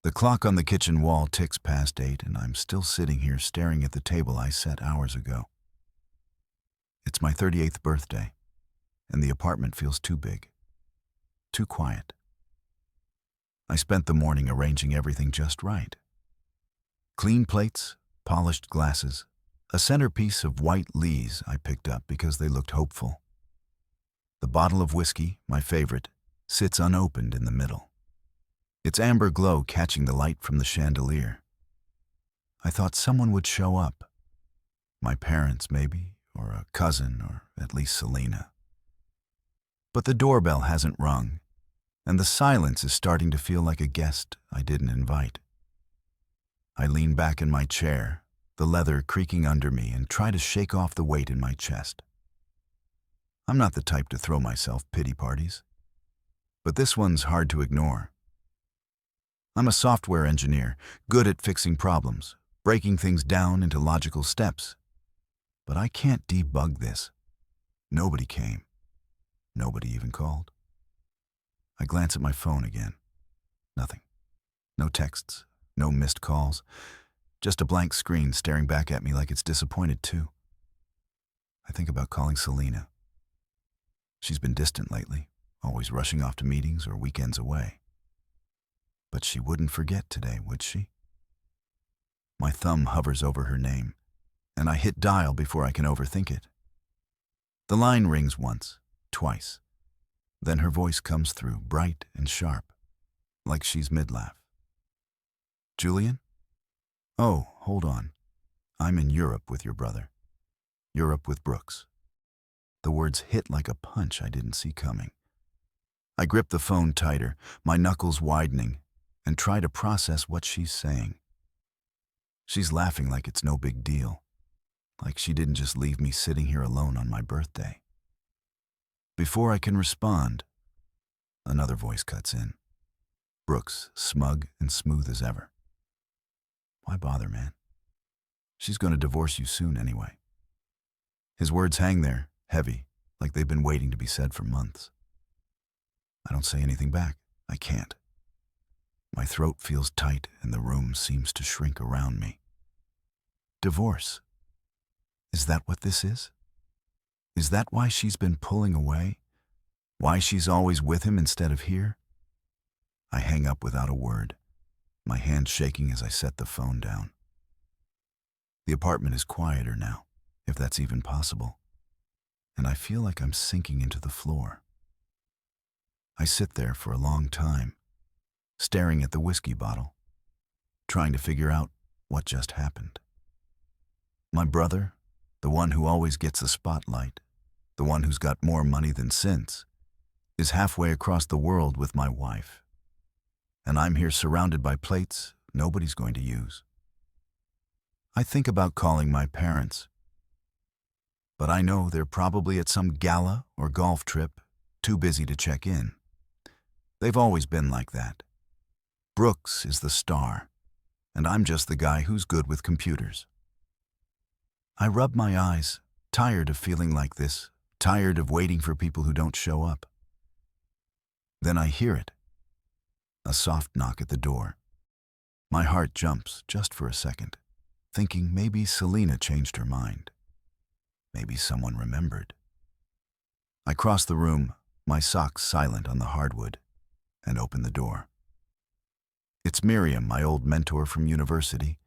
The clock on the kitchen wall ticks past 8, and I'm still sitting here staring at the table I set hours ago. It's my 38th birthday, and the apartment feels too big, too quiet. I spent the morning arranging everything just right. Clean plates, polished glasses, a centerpiece of white lees I picked up because they looked hopeful. The bottle of whiskey, my favorite, sits unopened in the middle, its amber glow catching the light from the chandelier. I thought someone would show up. My parents, maybe, or a cousin, or at least Selena. But the doorbell hasn't rung, and the silence is starting to feel like a guest I didn't invite. I lean back in my chair, the leather creaking under me, and try to shake off the weight in my chest. I'm not the type to throw myself pity parties, but this one's hard to ignore. I'm a software engineer, good at fixing problems, breaking things down into logical steps. But I can't debug this. Nobody came. Nobody even called. I glance at my phone again. Nothing. No texts, no missed calls. Just a blank screen staring back at me like it's disappointed too. I think about calling Selena. She's been distant lately, always rushing off to meetings or weekends away. But she wouldn't forget today, would she? My thumb hovers over her name, and I hit dial before I can overthink it. The line rings once, twice. Then her voice comes through, bright and sharp, like she's mid-laugh. Julian? Oh, hold on. I'm in Europe with your brother. Europe with Brooks. The words hit like a punch I didn't see coming. I grip the phone tighter, my knuckles widening, and try to process what she's saying. She's laughing like it's no big deal, like she didn't just leave me sitting here alone on my birthday. Before I can respond, another voice cuts in. Brooks, smug and smooth as ever. Why bother, man? She's going to divorce you soon anyway. His words hang there, heavy, like they've been waiting to be said for months. I don't say anything back. I can't. My throat feels tight and the room seems to shrink around me. Divorce. Is that what this is? Is that why she's been pulling away? Why she's always with him instead of here? I hang up without a word, my hand shaking as I set the phone down. The apartment is quieter now, if that's even possible, and I feel like I'm sinking into the floor. I sit there for a long time, staring at the whiskey bottle, trying to figure out what just happened. My brother, the one who always gets the spotlight, the one who's got more money than sense, is halfway across the world with my wife. And I'm here surrounded by plates nobody's going to use. I think about calling my parents, but I know they're probably at some gala or golf trip, too busy to check in. They've always been like that. Brooks is the star, and I'm just the guy who's good with computers. I rub my eyes, tired of feeling like this, tired of waiting for people who don't show up. Then I hear it. A soft knock at the door. My heart jumps just for a second, thinking maybe Selena changed her mind. Maybe someone remembered. I cross the room, my socks silent on the hardwood, and open the door. It's Miriam, my old mentor from university,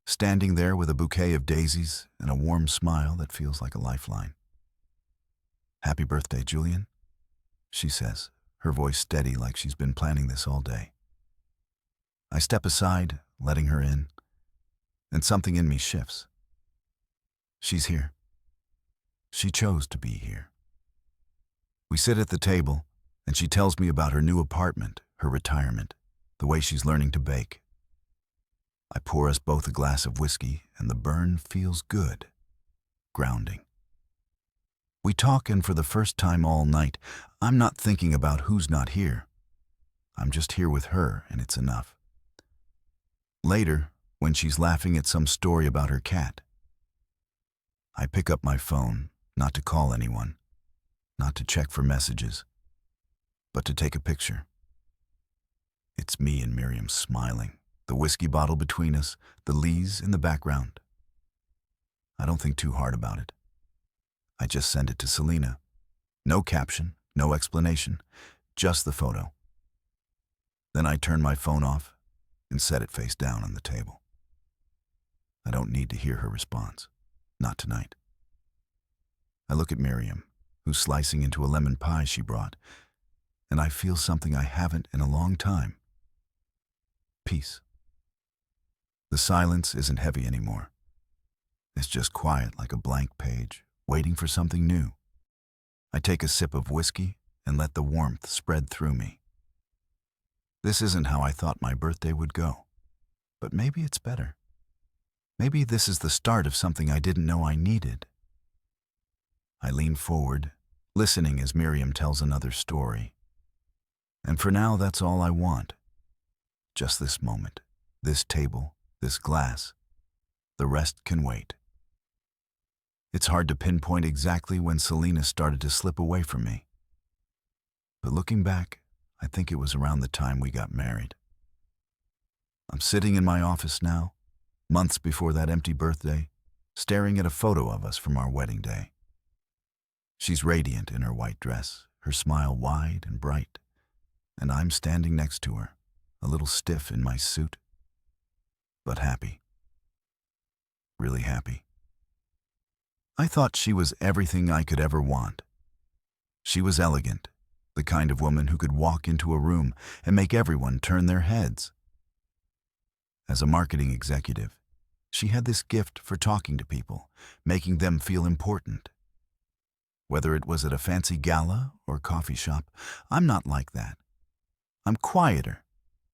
standing there with a bouquet of daisies and a warm smile that feels like a lifeline. "Happy birthday, Julian," she says, her voice steady like she's been planning this all day. I step aside, letting her in, and something in me shifts. She's here. She chose to be here. We sit at the table, and she tells me about her new apartment, her retirement, the way she's learning to bake. I pour us both a glass of whiskey, and the burn feels good, grounding. We talk, and for the first time all night, I'm not thinking about who's not here. I'm just here with her, and it's enough. Later, when she's laughing at some story about her cat, I pick up my phone, not to call anyone, not to check for messages, but to take a picture. It's me and Miriam smiling, The whiskey bottle between us, the Lees in the background. I don't think too hard about it. I just send it to Selena. No caption, no explanation, just the photo. Then I turn my phone off and set it face down on the table. I don't need to hear her response. Not tonight. I look at Miriam, who's slicing into a lemon pie she brought, and I feel something I haven't in a long time. Peace. The silence isn't heavy anymore. It's just quiet like a blank page, waiting for something new. I take a sip of whiskey and let the warmth spread through me. This isn't how I thought my birthday would go, but maybe it's better. Maybe this is the start of something I didn't know I needed. I lean forward, listening as Miriam tells another story. And for now, that's all I want. Just this moment, this table, this glass. The rest can wait. It's hard to pinpoint exactly when Selena started to slip away from me. But looking back, I think it was around the time we got married. I'm sitting in my office now, months before that empty birthday, staring at a photo of us from our wedding day. She's radiant in her white dress, her smile wide and bright, and I'm standing next to her, a little stiff in my suit, but happy. Really happy. I thought she was everything I could ever want. She was elegant, the kind of woman who could walk into a room and make everyone turn their heads. As a marketing executive, she had this gift for talking to people, making them feel important. Whether it was at a fancy gala or coffee shop, I'm not like that. I'm quieter,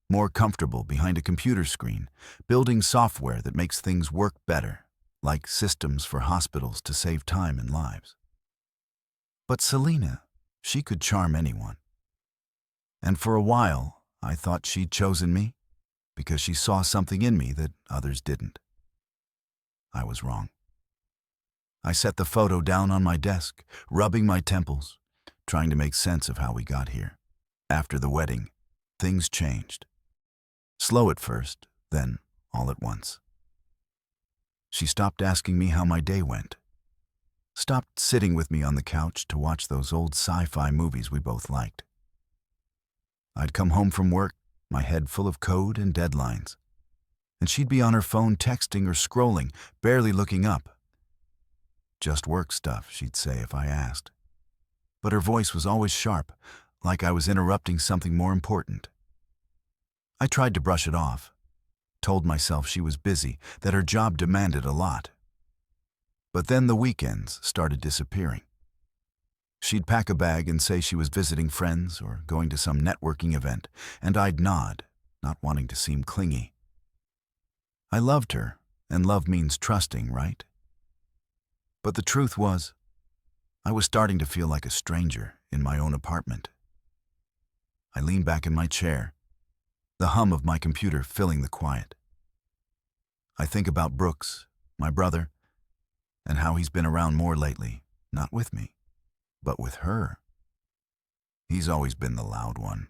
more comfortable behind a computer screen, building software that makes things work better, like systems for hospitals to save time and lives. But Selena, she could charm anyone. And for a while, I thought she'd chosen me because she saw something in me that others didn't. I was wrong. I set the photo down on my desk, rubbing my temples, trying to make sense of how we got here. After the wedding, things changed. Slow at first, then all at once. She stopped asking me how my day went. Stopped sitting with me on the couch to watch those old sci-fi movies we both liked. I'd come home from work, my head full of code and deadlines, and she'd be on her phone texting or scrolling, barely looking up. Just work stuff, she'd say if I asked. But her voice was always sharp, like I was interrupting something more important. I tried to brush it off, told myself she was busy, that her job demanded a lot. But then the weekends started disappearing. She'd pack a bag and say she was visiting friends or going to some networking event, and I'd nod, not wanting to seem clingy. I loved her, and love means trusting, right? But the truth was, I was starting to feel like a stranger in my own apartment. I leaned back in my chair, the hum of my computer filling the quiet. I think about Brooks, my brother, and how he's been around more lately, not with me, but with her. He's always been the loud one,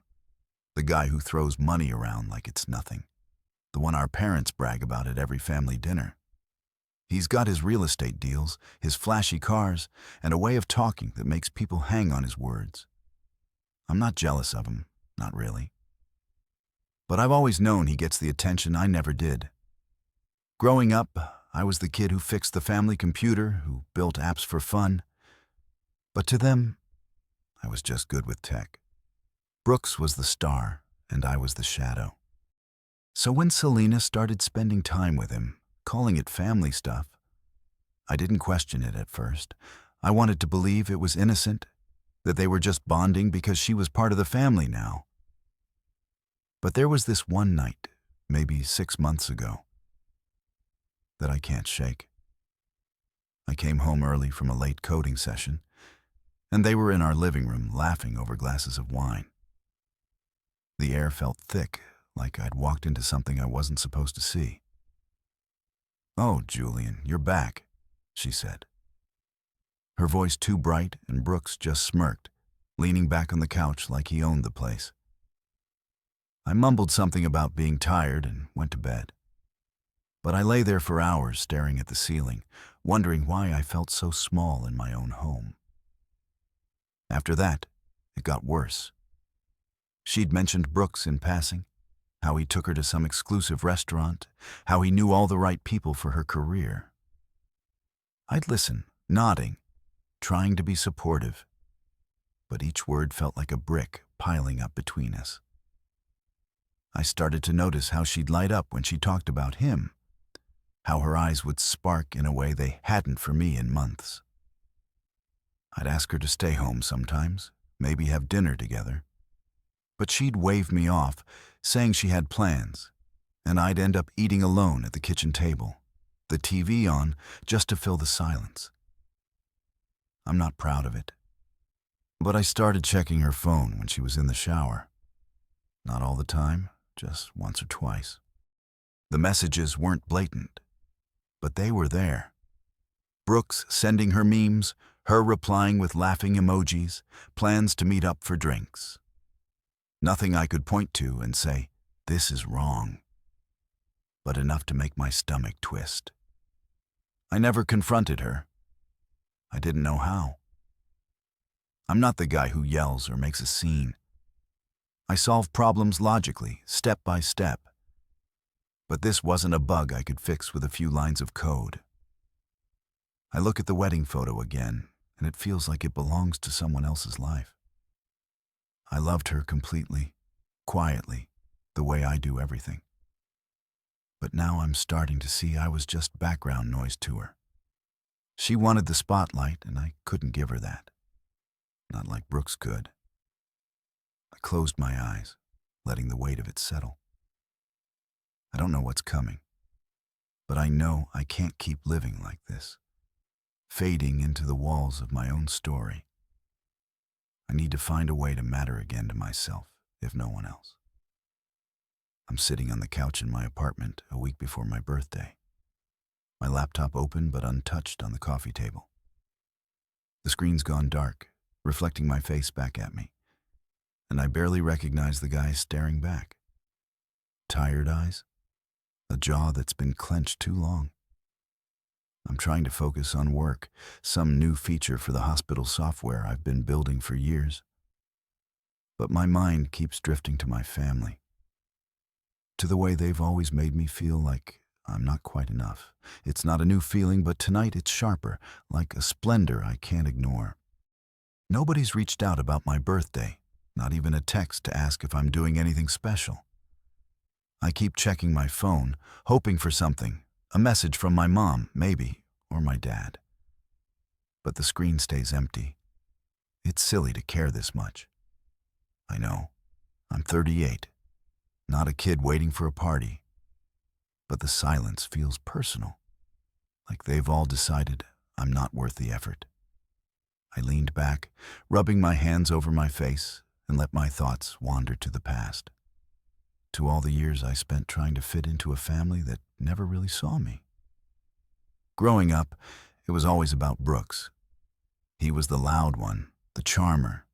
the guy who throws money around like it's nothing, the one our parents brag about at every family dinner. He's got his real estate deals, his flashy cars, and a way of talking that makes people hang on his words. I'm not jealous of him, not really. But I've always known he gets the attention I never did. Growing up, I was the kid who fixed the family computer, who built apps for fun. But to them, I was just good with tech. Brooks was the star, and I was the shadow. So when Selena started spending time with him, calling it family stuff, I didn't question it at first. I wanted to believe it was innocent, that they were just bonding because she was part of the family now. But there was this one night, maybe 6 months ago, that I can't shake. I came home early from a late coding session, and they were in our living room laughing over glasses of wine. The air felt thick, like I'd walked into something I wasn't supposed to see. "Oh, Julian, you're back," she said. Her voice too bright, and Brooks just smirked, leaning back on the couch like he owned the place. I mumbled something about being tired and went to bed. But I lay there for hours staring at the ceiling, wondering why I felt so small in my own home. After that, it got worse. She'd mentioned Brooks in passing, how he took her to some exclusive restaurant, how he knew all the right people for her career. I'd listen, nodding, trying to be supportive, but each word felt like a brick piling up between us. I started to notice how she'd light up when she talked about him, how her eyes would spark in a way they hadn't for me in months. I'd ask her to stay home sometimes, maybe have dinner together, but she'd wave me off, saying she had plans, and I'd end up eating alone at the kitchen table, the TV on just to fill the silence. I'm not proud of it, but I started checking her phone when she was in the shower. Not all the time, just once or twice. The messages weren't blatant, but they were there. Brooks sending her memes, her replying with laughing emojis, plans to meet up for drinks. Nothing I could point to and say, "This is wrong," but enough to make my stomach twist. I never confronted her. I didn't know how. I'm not the guy who yells or makes a scene. I solve problems logically, step by step. But this wasn't a bug I could fix with a few lines of code. I look at the wedding photo again, and it feels like it belongs to someone else's life. I loved her completely, quietly, the way I do everything. But now I'm starting to see I was just background noise to her. She wanted the spotlight, and I couldn't give her that. Not like Brooks could. I closed my eyes, letting the weight of it settle. I don't know what's coming, but I know I can't keep living like this, fading into the walls of my own story. I need to find a way to matter again to myself, if no one else. I'm sitting on the couch in my apartment a week before my birthday. My laptop open but untouched on the coffee table. The screen's gone dark, reflecting my face back at me, and I barely recognize the guy staring back. Tired eyes, a jaw that's been clenched too long. I'm trying to focus on work, some new feature for the hospital software I've been building for years. But my mind keeps drifting to my family, to the way they've always made me feel like I'm not quite enough. It's not a new feeling, but tonight it's sharper, like a splendor I can't ignore. Nobody's reached out about my birthday, not even a text to ask if I'm doing anything special. I keep checking my phone, hoping for something, a message from my mom, maybe, or my dad. But the screen stays empty. It's silly to care this much. I know. I'm 38, not a kid waiting for a party. But the silence feels personal, like they've all decided I'm not worth the effort. I leaned back, rubbing my hands over my face, and let my thoughts wander to the past, to all the years I spent trying to fit into a family that never really saw me. Growing up, it was always about Brooks. He was the loud one, the charmer,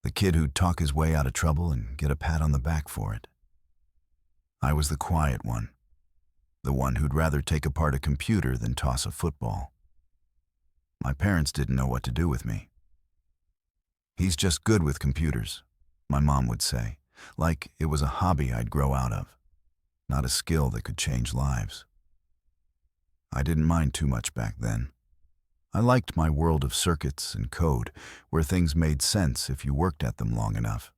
the kid who'd talk his way out of trouble and get a pat on the back for it. I was the quiet one, the one who'd rather take apart a computer than toss a football. My parents didn't know what to do with me. "He's just good with computers," my mom would say, like it was a hobby I'd grow out of, not a skill that could change lives. I didn't mind too much back then. I liked my world of circuits and code, where things made sense if you worked at them long enough.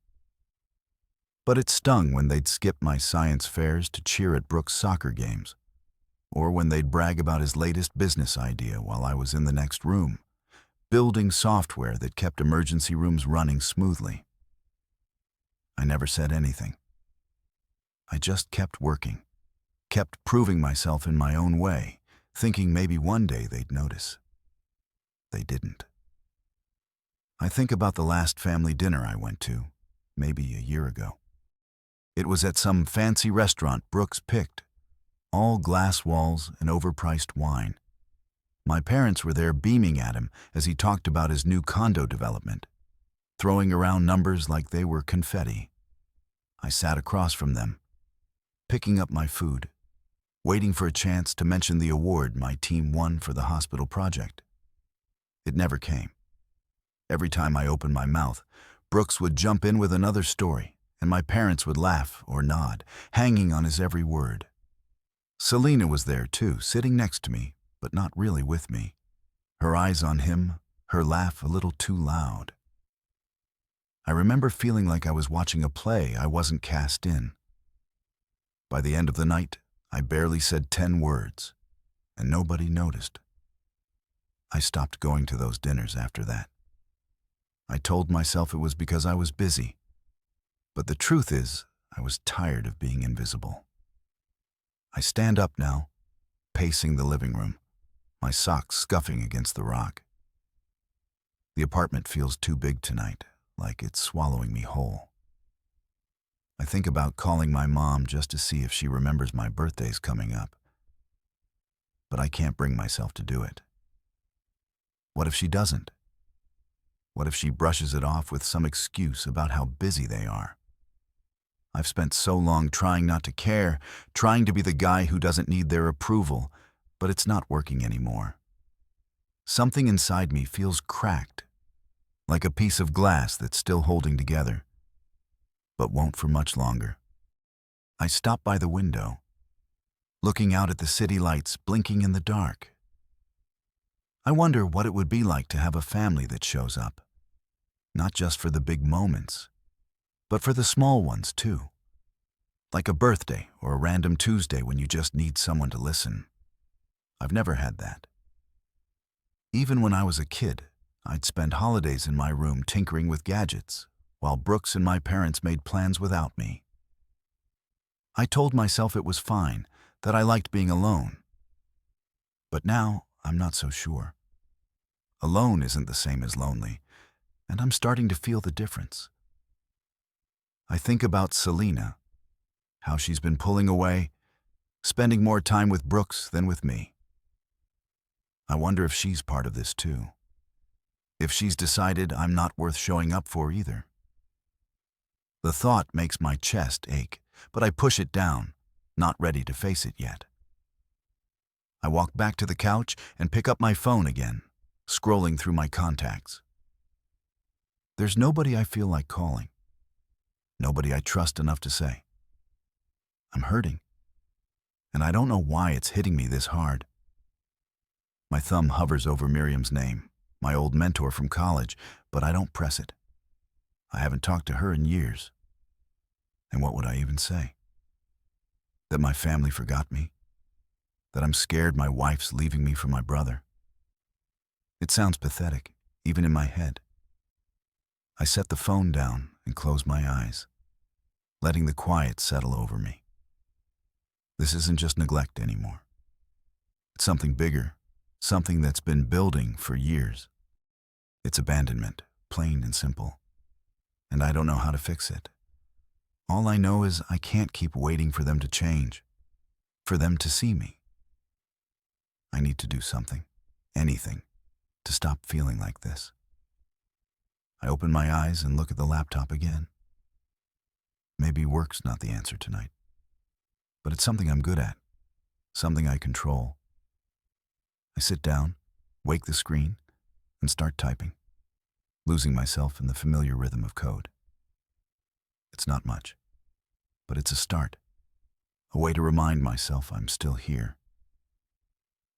But it stung when they'd skip my science fairs to cheer at Brooks' soccer games, or when they'd brag about his latest business idea while I was in the next room, building software that kept emergency rooms running smoothly. I never said anything. I just kept working, kept proving myself in my own way, thinking maybe one day they'd notice. They didn't. I think about the last family dinner I went to, maybe a year ago. It was at some fancy restaurant Brooks picked, all glass walls and overpriced wine. My parents were there beaming at him as he talked about his new condo development, throwing around numbers like they were confetti. I sat across from them, picking up my food, waiting for a chance to mention the award my team won for the hospital project. It never came. Every time I opened my mouth, Brooks would jump in with another story, and my parents would laugh or nod, hanging on his every word. Selena was there too, sitting next to me, but not really with me. Her eyes on him, her laugh a little too loud. I remember feeling like I was watching a play I wasn't cast in. By the end of the night, I barely said 10 words, and nobody noticed. I stopped going to those dinners after that. I told myself it was because I was busy, but the truth is, I was tired of being invisible. I stand up now, pacing the living room, my socks scuffing against the rock. The apartment feels too big tonight, like it's swallowing me whole. I think about calling my mom just to see if she remembers my birthday's coming up. But I can't bring myself to do it. What if she doesn't? What if she brushes it off with some excuse about how busy they are? I've spent so long trying not to care, trying to be the guy who doesn't need their approval, but it's not working anymore. Something inside me feels cracked, like a piece of glass that's still holding together, but won't for much longer. I stop by the window, looking out at the city lights blinking in the dark. I wonder what it would be like to have a family that shows up, not just for the big moments, but for the small ones too, like a birthday or a random Tuesday when you just need someone to listen. I've never had that. Even when I was a kid, I'd spend holidays in my room tinkering with gadgets, while Brooks and my parents made plans without me. I told myself it was fine, that I liked being alone. But now, I'm not so sure. Alone isn't the same as lonely, and I'm starting to feel the difference. I think about Selena, how she's been pulling away, spending more time with Brooks than with me. I wonder if she's part of this too. If she's decided I'm not worth showing up for either. The thought makes my chest ache, but I push it down, not ready to face it yet. I walk back to the couch and pick up my phone again, scrolling through my contacts. There's nobody I feel like calling. Nobody I trust enough to say. I'm hurting, and I don't know why it's hitting me this hard. My thumb hovers over Miriam's name, my old mentor from college, but I don't press it. I haven't talked to her in years. And what would I even say? That my family forgot me? That I'm scared my wife's leaving me for my brother? It sounds pathetic, even in my head. I set the phone down and close my eyes, letting the quiet settle over me. This isn't just neglect anymore. It's something bigger, something that's been building for years. It's abandonment, plain and simple. And I don't know how to fix it. All I know is I can't keep waiting for them to change, for them to see me. I need to do something, anything, to stop feeling like this. I open my eyes and look at the laptop again. Maybe work's not the answer tonight, but it's something I'm good at, something I control. I sit down, wake the screen, and start typing, losing myself in the familiar rhythm of code. It's not much, but it's a start, a way to remind myself I'm still here,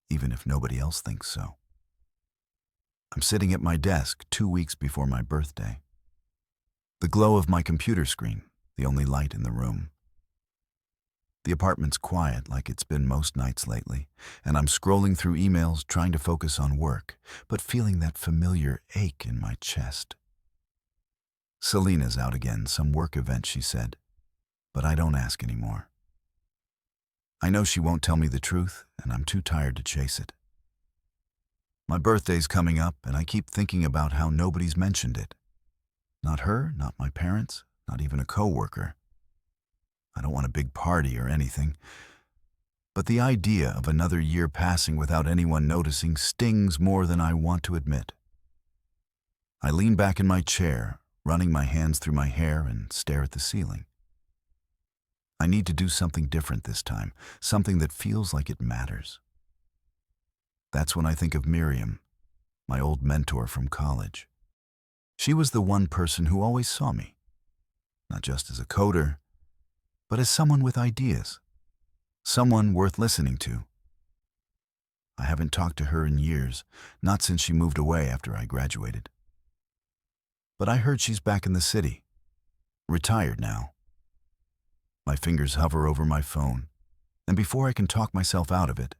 even if nobody else thinks so. I'm sitting at my desk 2 weeks before my birthday. The glow of my computer screen, the only light in the room. The apartment's quiet like it's been most nights lately, and I'm scrolling through emails trying to focus on work, but feeling that familiar ache in my chest. Selena's out again, some work event, she said, but I don't ask anymore. I know she won't tell me the truth, and I'm too tired to chase it. My birthday's coming up, and I keep thinking about how nobody's mentioned it. Not her, not my parents, not even a coworker. I don't want a big party or anything, but the idea of another year passing without anyone noticing stings more than I want to admit. I lean back in my chair, running my hands through my hair, and stare at the ceiling. I need to do something different this time, something that feels like it matters. That's when I think of Miriam, my old mentor from college. She was the one person who always saw me, not just as a coder, but as someone with ideas, someone worth listening to. I haven't talked to her in years, not since she moved away after I graduated. But I heard she's back in the city, retired now. My fingers hover over my phone, and before I can talk myself out of it,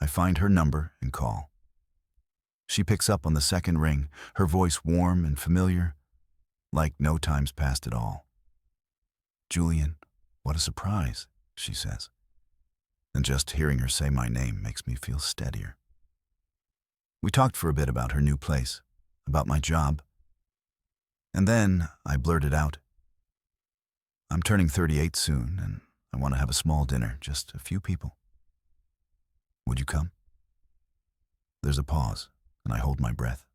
I find her number and call. She picks up on the second ring, her voice warm and familiar, like no time's passed at all. "Julian, what a surprise," she says. And just hearing her say my name makes me feel steadier. We talked for a bit about her new place, about my job, and then I blurted out, "I'm turning 38 soon, and I want to have a small dinner, just a few people. Would you come?" There's a pause, and I hold my breath,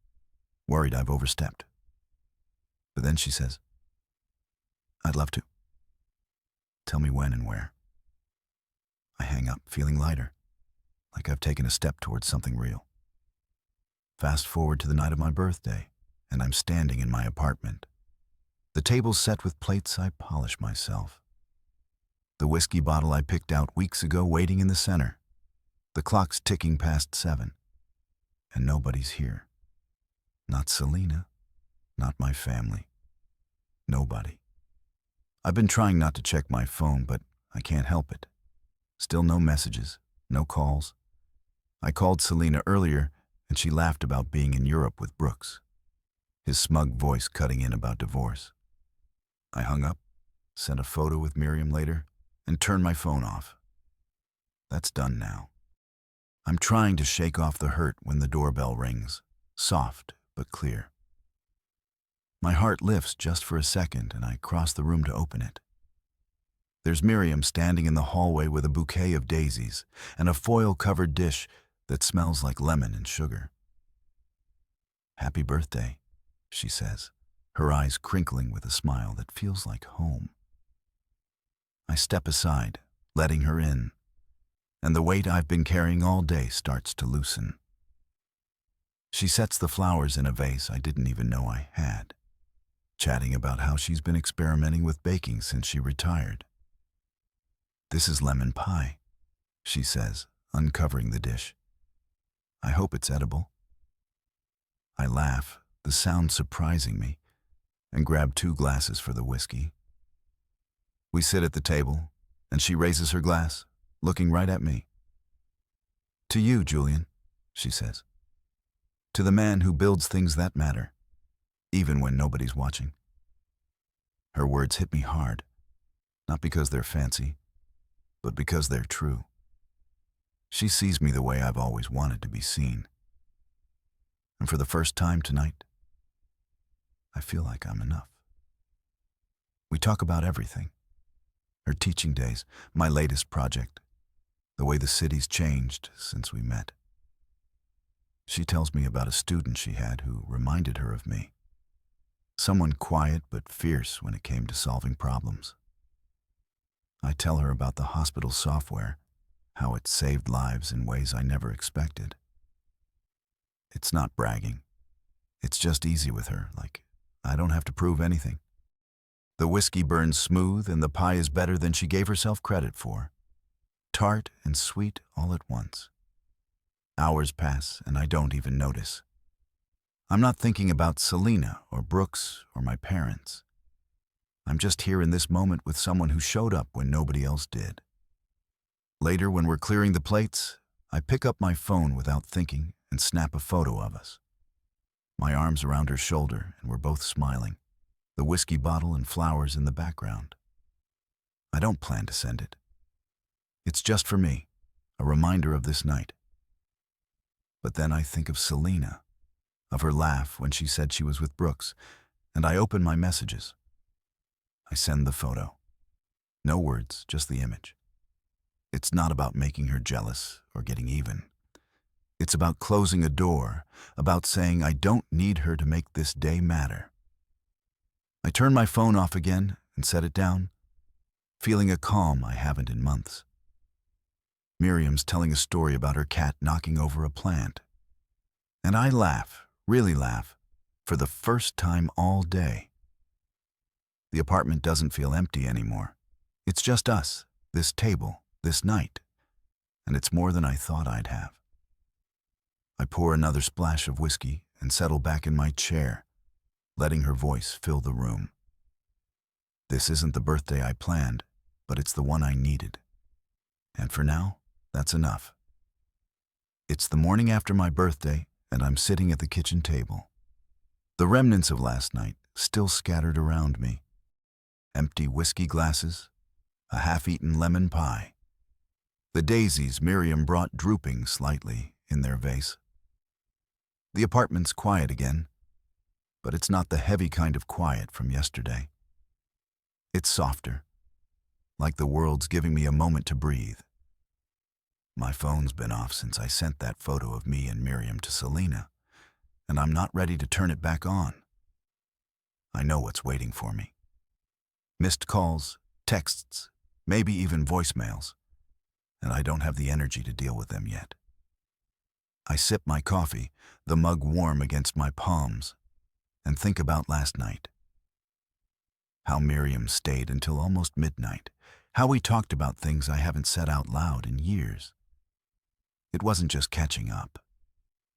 worried I've overstepped. But then she says, "I'd love to. Tell me when and where." I hang up, feeling lighter, like I've taken a step towards something real. Fast forward to the night of my birthday, and I'm standing in my apartment. The table's set with plates I polish myself. The whiskey bottle I picked out weeks ago waiting in the center. The clock's ticking past 7, and nobody's here. Not Selena, not my family. Nobody. I've been trying not to check my phone, but I can't help it. Still no messages, no calls. I called Selena earlier, and she laughed about being in Europe with Brooks, his smug voice cutting in about divorce. I hung up, sent a photo with Miriam later, and turned my phone off. That's done now. I'm trying to shake off the hurt when the doorbell rings, soft but clear. My heart lifts just for a second, and I cross the room to open it. There's Miriam standing in the hallway with a bouquet of daisies and a foil-covered dish that smells like lemon and sugar. "Happy birthday," she says, her eyes crinkling with a smile that feels like home. I step aside, letting her in, and the weight I've been carrying all day starts to loosen. She sets the flowers in a vase I didn't even know I had, chatting about how she's been experimenting with baking since she retired. "This is lemon pie," she says, uncovering the dish. "I hope it's edible." I laugh, the sound surprising me, and grab 2 glasses for the whiskey. We sit at the table, and she raises her glass, looking right at me. "To you, Julian," she says. "To the man who builds things that matter, even when nobody's watching." Her words hit me hard, not because they're fancy, but because they're true. She sees me the way I've always wanted to be seen. And for the first time tonight, I feel like I'm enough. We talk about everything. Her teaching days, my latest project, the way the city's changed since we met. She tells me about a student she had who reminded her of me. Someone quiet but fierce when it came to solving problems. I tell her about the hospital software, how it saved lives in ways I never expected. It's not bragging. It's just easy with her, like I don't have to prove anything. The whiskey burns smooth and the pie is better than she gave herself credit for. Tart and sweet all at once. Hours pass and I don't even notice. I'm not thinking about Selena or Brooks or my parents. I'm just here in this moment with someone who showed up when nobody else did. Later, when we're clearing the plates, I pick up my phone without thinking and snap a photo of us. My arms around her shoulder, and we're both smiling, the whiskey bottle and flowers in the background. I don't plan to send it. It's just for me, a reminder of this night. But then I think of Selena, of her laugh when she said she was with Brooks, and I open my messages. I send the photo. No words, just the image. It's not about making her jealous or getting even. It's about closing a door, about saying I don't need her to make this day matter. I turn my phone off again and set it down, feeling a calm I haven't in months. Miriam's telling a story about her cat knocking over a plant. And I laugh, really laugh, for the first time all day. The apartment doesn't feel empty anymore. It's just us, this table, this night, and it's more than I thought I'd have. I pour another splash of whiskey and settle back in my chair, letting her voice fill the room. This isn't the birthday I planned, but it's the one I needed. And for now, that's enough. It's the morning after my birthday, and I'm sitting at the kitchen table. The remnants of last night still scattered around me. Empty whiskey glasses, a half-eaten lemon pie. The daisies Miriam brought drooping slightly in their vase. The apartment's quiet again, but it's not the heavy kind of quiet from yesterday. It's softer, like the world's giving me a moment to breathe. My phone's been off since I sent that photo of me and Miriam to Selena, and I'm not ready to turn it back on. I know what's waiting for me. Missed calls, texts, maybe even voicemails, and I don't have the energy to deal with them yet. I sip my coffee, the mug warm against my palms, and think about last night. How Miriam stayed until almost midnight, how we talked about things I haven't said out loud in years. It wasn't just catching up.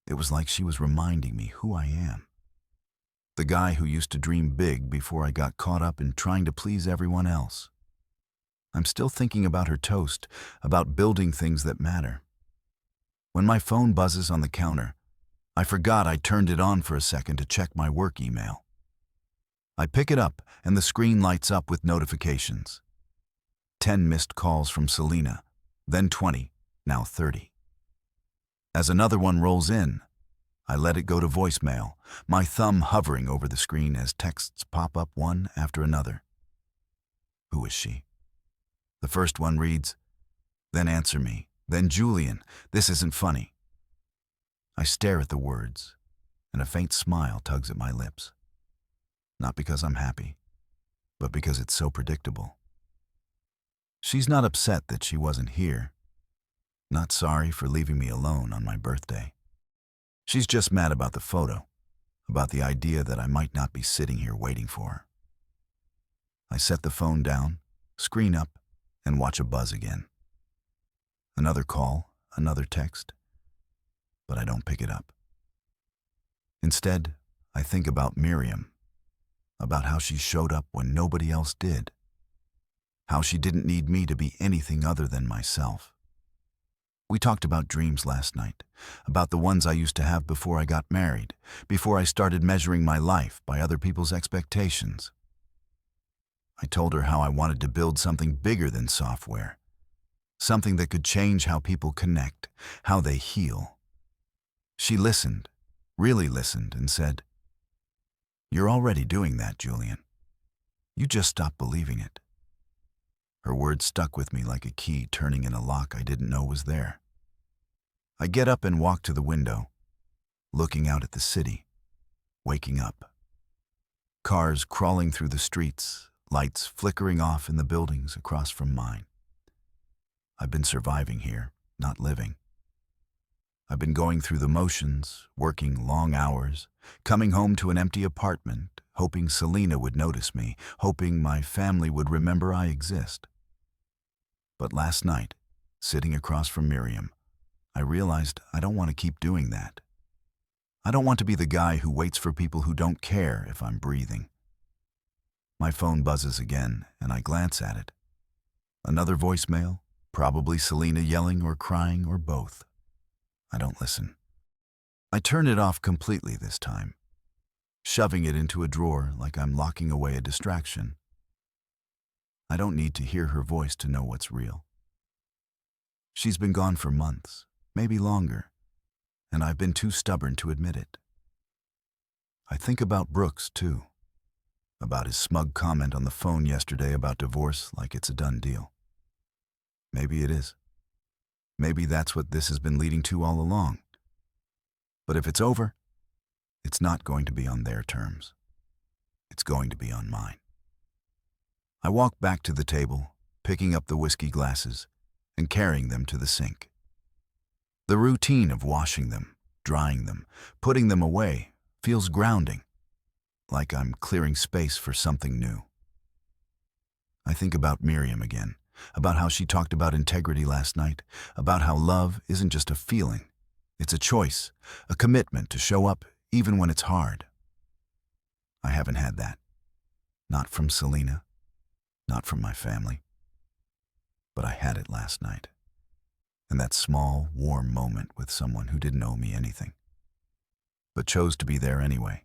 It was like she was reminding me who I am. The guy who used to dream big before I got caught up in trying to please everyone else. I'm still thinking about her toast, about building things that matter. When my phone buzzes on the counter, I forgot I turned it on for a second to check my work email. I pick it up and the screen lights up with notifications. 10 missed calls from Selena, then 20, now 30. As another one rolls in, I let it go to voicemail, my thumb hovering over the screen as texts pop up one after another. Who is she? The first one reads, "Then answer me. Then Julian, this isn't funny." I stare at the words, and a faint smile tugs at my lips. Not because I'm happy, but because it's so predictable. She's not upset that she wasn't here. Not sorry for leaving me alone on my birthday. She's just mad about the photo, about the idea that I might not be sitting here waiting for her. I set the phone down, screen up, and watch a buzz again. Another call, another text, but I don't pick it up. Instead, I think about Miriam, about how she showed up when nobody else did, how she didn't need me to be anything other than myself. We talked about dreams last night, about the ones I used to have before I got married, before I started measuring my life by other people's expectations. I told her how I wanted to build something bigger than software, something that could change how people connect, how they heal. She listened, really listened, and said, "You're already doing that, Julian. You just stopped believing it." Her words stuck with me like a key turning in a lock I didn't know was there. I get up and walk to the window, looking out at the city, waking up. Cars crawling through the streets, lights flickering off in the buildings across from mine. I've been surviving here, not living. I've been going through the motions, working long hours, coming home to an empty apartment, hoping Selena would notice me, hoping my family would remember I exist. But last night, sitting across from Miriam, I realized I don't want to keep doing that. I don't want to be the guy who waits for people who don't care if I'm breathing. My phone buzzes again, and I glance at it. Another voicemail, probably Selena yelling or crying or both. I don't listen. I turn it off completely this time, shoving it into a drawer like I'm locking away a distraction. I don't need to hear her voice to know what's real. She's been gone for months, maybe longer, and I've been too stubborn to admit it. I think about Brooks, too, about his smug comment on the phone yesterday about divorce like it's a done deal. Maybe it is. Maybe that's what this has been leading to all along. But if it's over, it's not going to be on their terms. It's going to be on mine. I walk back to the table, picking up the whiskey glasses and carrying them to the sink. The routine of washing them, drying them, putting them away feels grounding, like I'm clearing space for something new. I think about Miriam again, about how she talked about integrity last night, about how love isn't just a feeling, it's a choice, a commitment to show up even when it's hard. I haven't had that. Not from Selena, not from my family. But I had it last night. And that small, warm moment with someone who didn't owe me anything, but chose to be there anyway.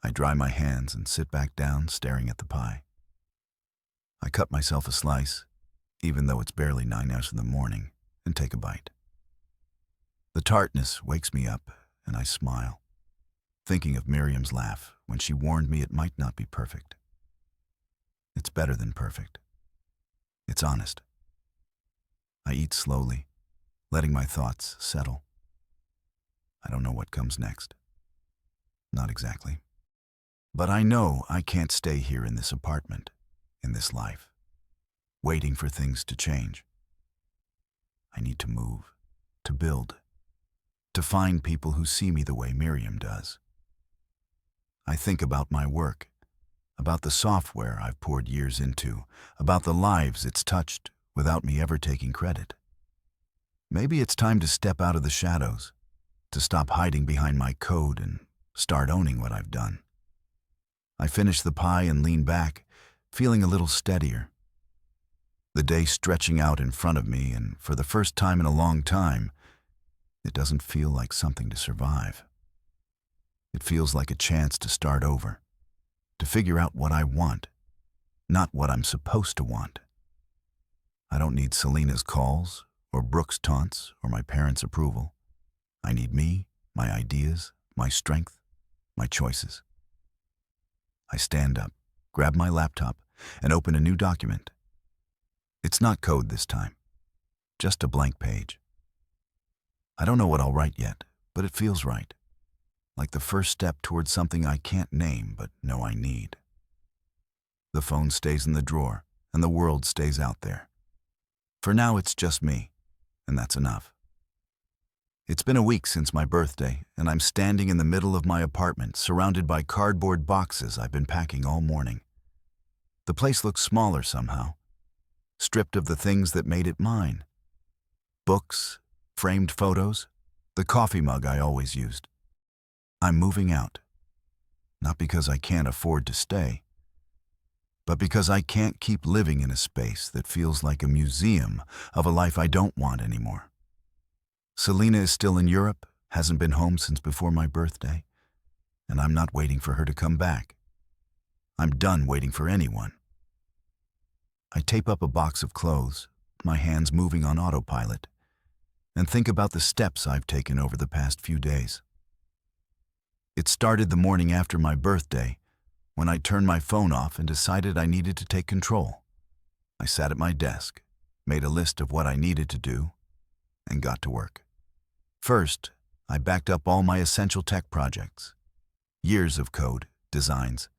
I dry my hands and sit back down staring at the pie. I cut myself a slice, even though it's barely 9 hours in the morning, and take a bite. The tartness wakes me up, and I smile, thinking of Miriam's laugh when she warned me it might not be perfect. It's better than perfect. It's honest. I eat slowly, letting my thoughts settle. I don't know what comes next. Not exactly. But I know I can't stay here in this apartment, in this life, waiting for things to change. I need to move, to build, to find people who see me the way Miriam does. I think about my work, about the software I've poured years into, about the lives it's touched without me ever taking credit. Maybe it's time to step out of the shadows, to stop hiding behind my code and start owning what I've done. I finish the pie and lean back, feeling a little steadier. The day stretching out in front of me, and for the first time in a long time, it doesn't feel like something to survive. It feels like a chance to start over, to figure out what I want, not what I'm supposed to want. I don't need Selena's calls, or Brooke's taunts, or my parents' approval. I need me, my ideas, my strength, my choices. I stand up, grab my laptop, and open a new document. It's not code this time, just a blank page. I don't know what I'll write yet, but it feels right, like the first step towards something I can't name but know I need. The phone stays in the drawer, and the world stays out there. For now, it's just me, and that's enough. It's been a week since my birthday, and I'm standing in the middle of my apartment, surrounded by cardboard boxes I've been packing all morning. The place looks smaller somehow, stripped of the things that made it mine. Books, framed photos, the coffee mug I always used. I'm moving out, not because I can't afford to stay, but because I can't keep living in a space that feels like a museum of a life I don't want anymore. Selena is still in Europe, hasn't been home since before my birthday, and I'm not waiting for her to come back. I'm done waiting for anyone. I tape up a box of clothes, my hands moving on autopilot, and think about the steps I've taken over the past few days. It started the morning after my birthday, when I turned my phone off and decided I needed to take control. I sat at my desk, made a list of what I needed to do, and got to work. First, I backed up all my essential tech projects. Years of code, designs,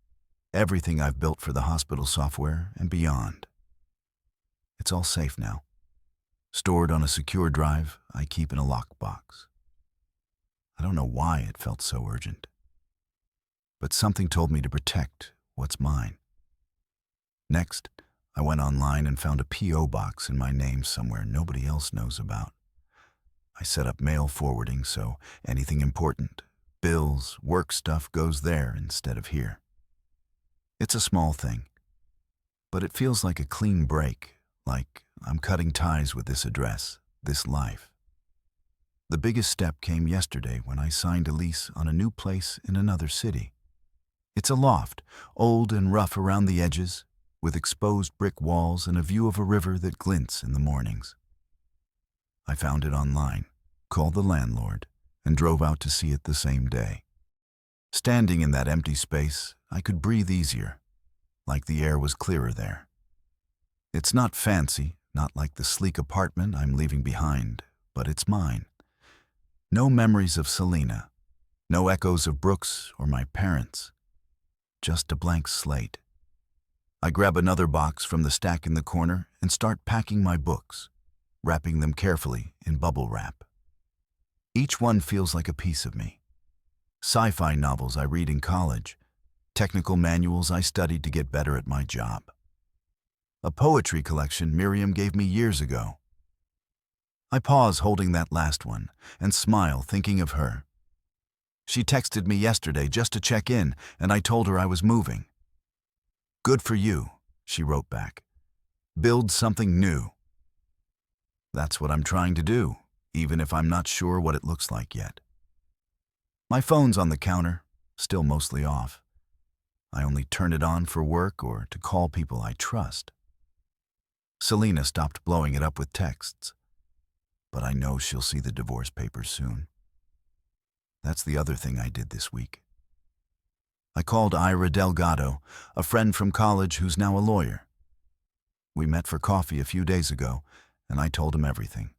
everything I've built for the hospital software and beyond. It's all safe now. Stored on a secure drive I keep in a lockbox. I don't know why it felt so urgent, but something told me to protect what's mine. Next, I went online and found a P.O. box in my name somewhere nobody else knows about. I set up mail forwarding so anything important, bills, work stuff goes there instead of here. It's a small thing, but it feels like a clean break, like I'm cutting ties with this address, this life. The biggest step came yesterday when I signed a lease on a new place in another city. It's a loft, old and rough around the edges, with exposed brick walls and a view of a river that glints in the mornings. I found it online, called the landlord, and drove out to see it the same day. Standing in that empty space, I could breathe easier, like the air was clearer there. It's not fancy, not like the sleek apartment I'm leaving behind, but it's mine. No memories of Selena, no echoes of Brooks or my parents, just a blank slate. I grab another box from the stack in the corner and start packing my books, wrapping them carefully in bubble wrap. Each one feels like a piece of me. Sci-fi novels I read in college, technical manuals I studied to get better at my job. A poetry collection Miriam gave me years ago. I pause holding that last one and smile thinking of her. She texted me yesterday just to check in, and I told her I was moving. "Good for you," she wrote back. "Build something new." That's what I'm trying to do, even if I'm not sure what it looks like yet. My phone's on the counter, still mostly off. I only turn it on for work or to call people I trust. Selena stopped blowing it up with texts, but I know she'll see the divorce papers soon. That's the other thing I did this week. I called Ira Delgado, a friend from college who's now a lawyer. We met for coffee a few days ago, and I told him everything.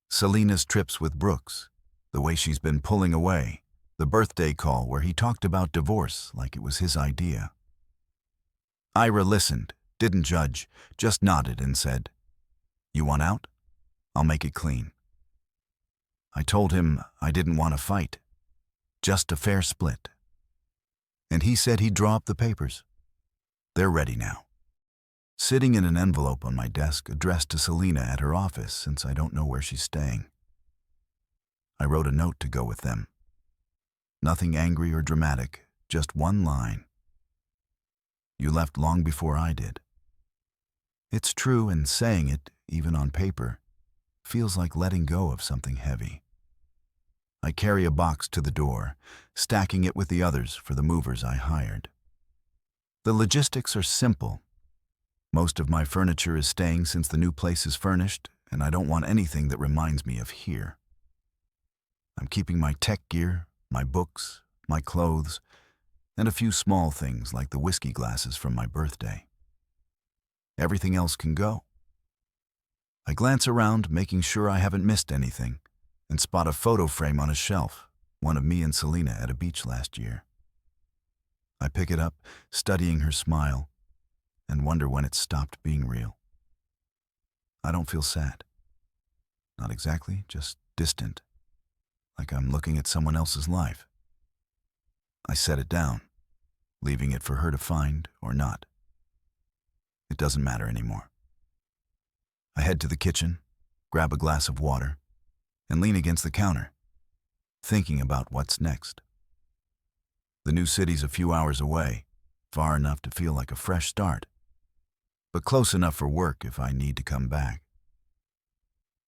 Selena's trips with Brooks, the way she's been pulling away, the birthday call where he talked about divorce like it was his idea. Ira listened, didn't judge, just nodded and said, "You want out? I'll make it clean." I told him I didn't want to fight, just a fair split. And he said he'd draw up the papers. They're ready now. Sitting in an envelope on my desk addressed to Selena at her office since I don't know where she's staying. I wrote a note to go with them. Nothing angry or dramatic, just one line. "You left long before I did." It's true, and saying it, even on paper, feels like letting go of something heavy. I carry a box to the door, stacking it with the others for the movers I hired. The logistics are simple. Most of my furniture is staying since the new place is furnished, and I don't want anything that reminds me of here. I'm keeping my tech gear, my books, my clothes, and a few small things like the whiskey glasses from my birthday. Everything else can go. I glance around, making sure I haven't missed anything, and spot a photo frame on a shelf, one of me and Selena at a beach last year. I pick it up, studying her smile, and wonder when it stopped being real. I don't feel sad. Not exactly, just distant, like I'm looking at someone else's life. I set it down, leaving it for her to find or not. It doesn't matter anymore. I head to the kitchen, grab a glass of water, and lean against the counter, thinking about what's next. The new city's a few hours away, far enough to feel like a fresh start, but close enough for work if I need to come back.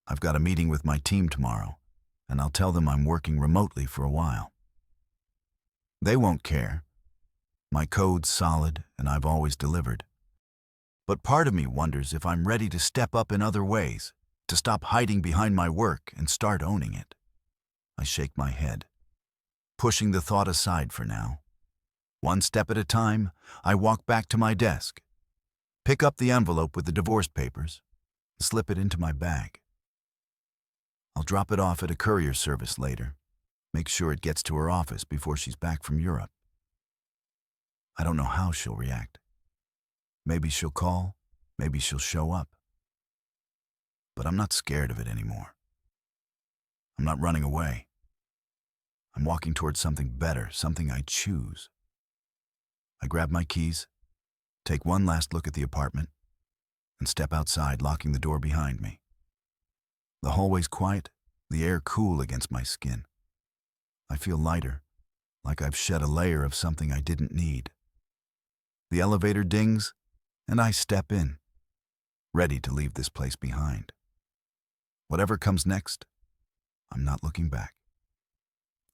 I've got a meeting with my team tomorrow, and I'll tell them I'm working remotely for a while. They won't care. My code's solid, and I've always delivered. But part of me wonders if I'm ready to step up in other ways, to stop hiding behind my work and start owning it. I shake my head, pushing the thought aside for now. One step at a time, I walk back to my desk, pick up the envelope with the divorce papers, and slip it into my bag. I'll drop it off at a courier service later, make sure it gets to her office before she's back from Europe. I don't know how she'll react. Maybe she'll call, maybe she'll show up. But I'm not scared of it anymore. I'm not running away. I'm walking towards something better, something I choose. I grab my keys, take one last look at the apartment, and step outside, locking the door behind me. The hallway's quiet, the air cool against my skin. I feel lighter, like I've shed a layer of something I didn't need. The elevator dings, and I step in, ready to leave this place behind. Whatever comes next, I'm not looking back.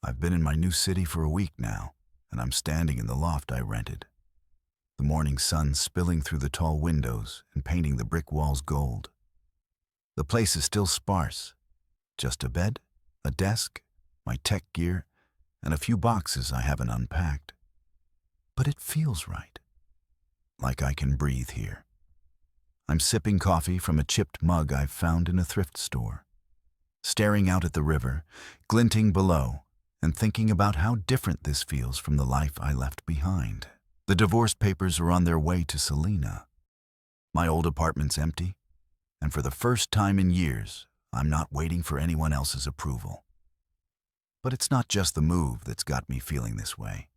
I've been in my new city for a week now, and I'm standing in the loft I rented. The morning sun spilling through the tall windows and painting the brick walls gold. The place is still sparse. Just a bed, a desk, my tech gear, and a few boxes I haven't unpacked. But it feels right. Like I can breathe here. I'm sipping coffee from a chipped mug I've found in a thrift store, staring out at the river, glinting below, and thinking about how different this feels from the life I left behind. The divorce papers are on their way to Selena. My old apartment's empty, and for the first time in years, I'm not waiting for anyone else's approval. But it's not just the move that's got me feeling this way.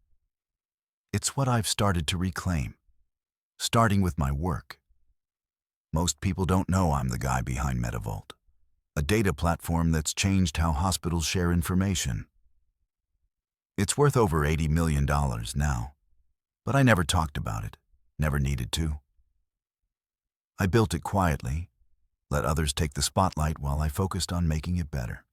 It's what I've started to reclaim, starting with my work. Most people don't know I'm the guy behind MediVault, a data platform that's changed how hospitals share information. It's worth over $80 million now, but I never talked about it, never needed to. I built it quietly, let others take the spotlight while I focused on making it better.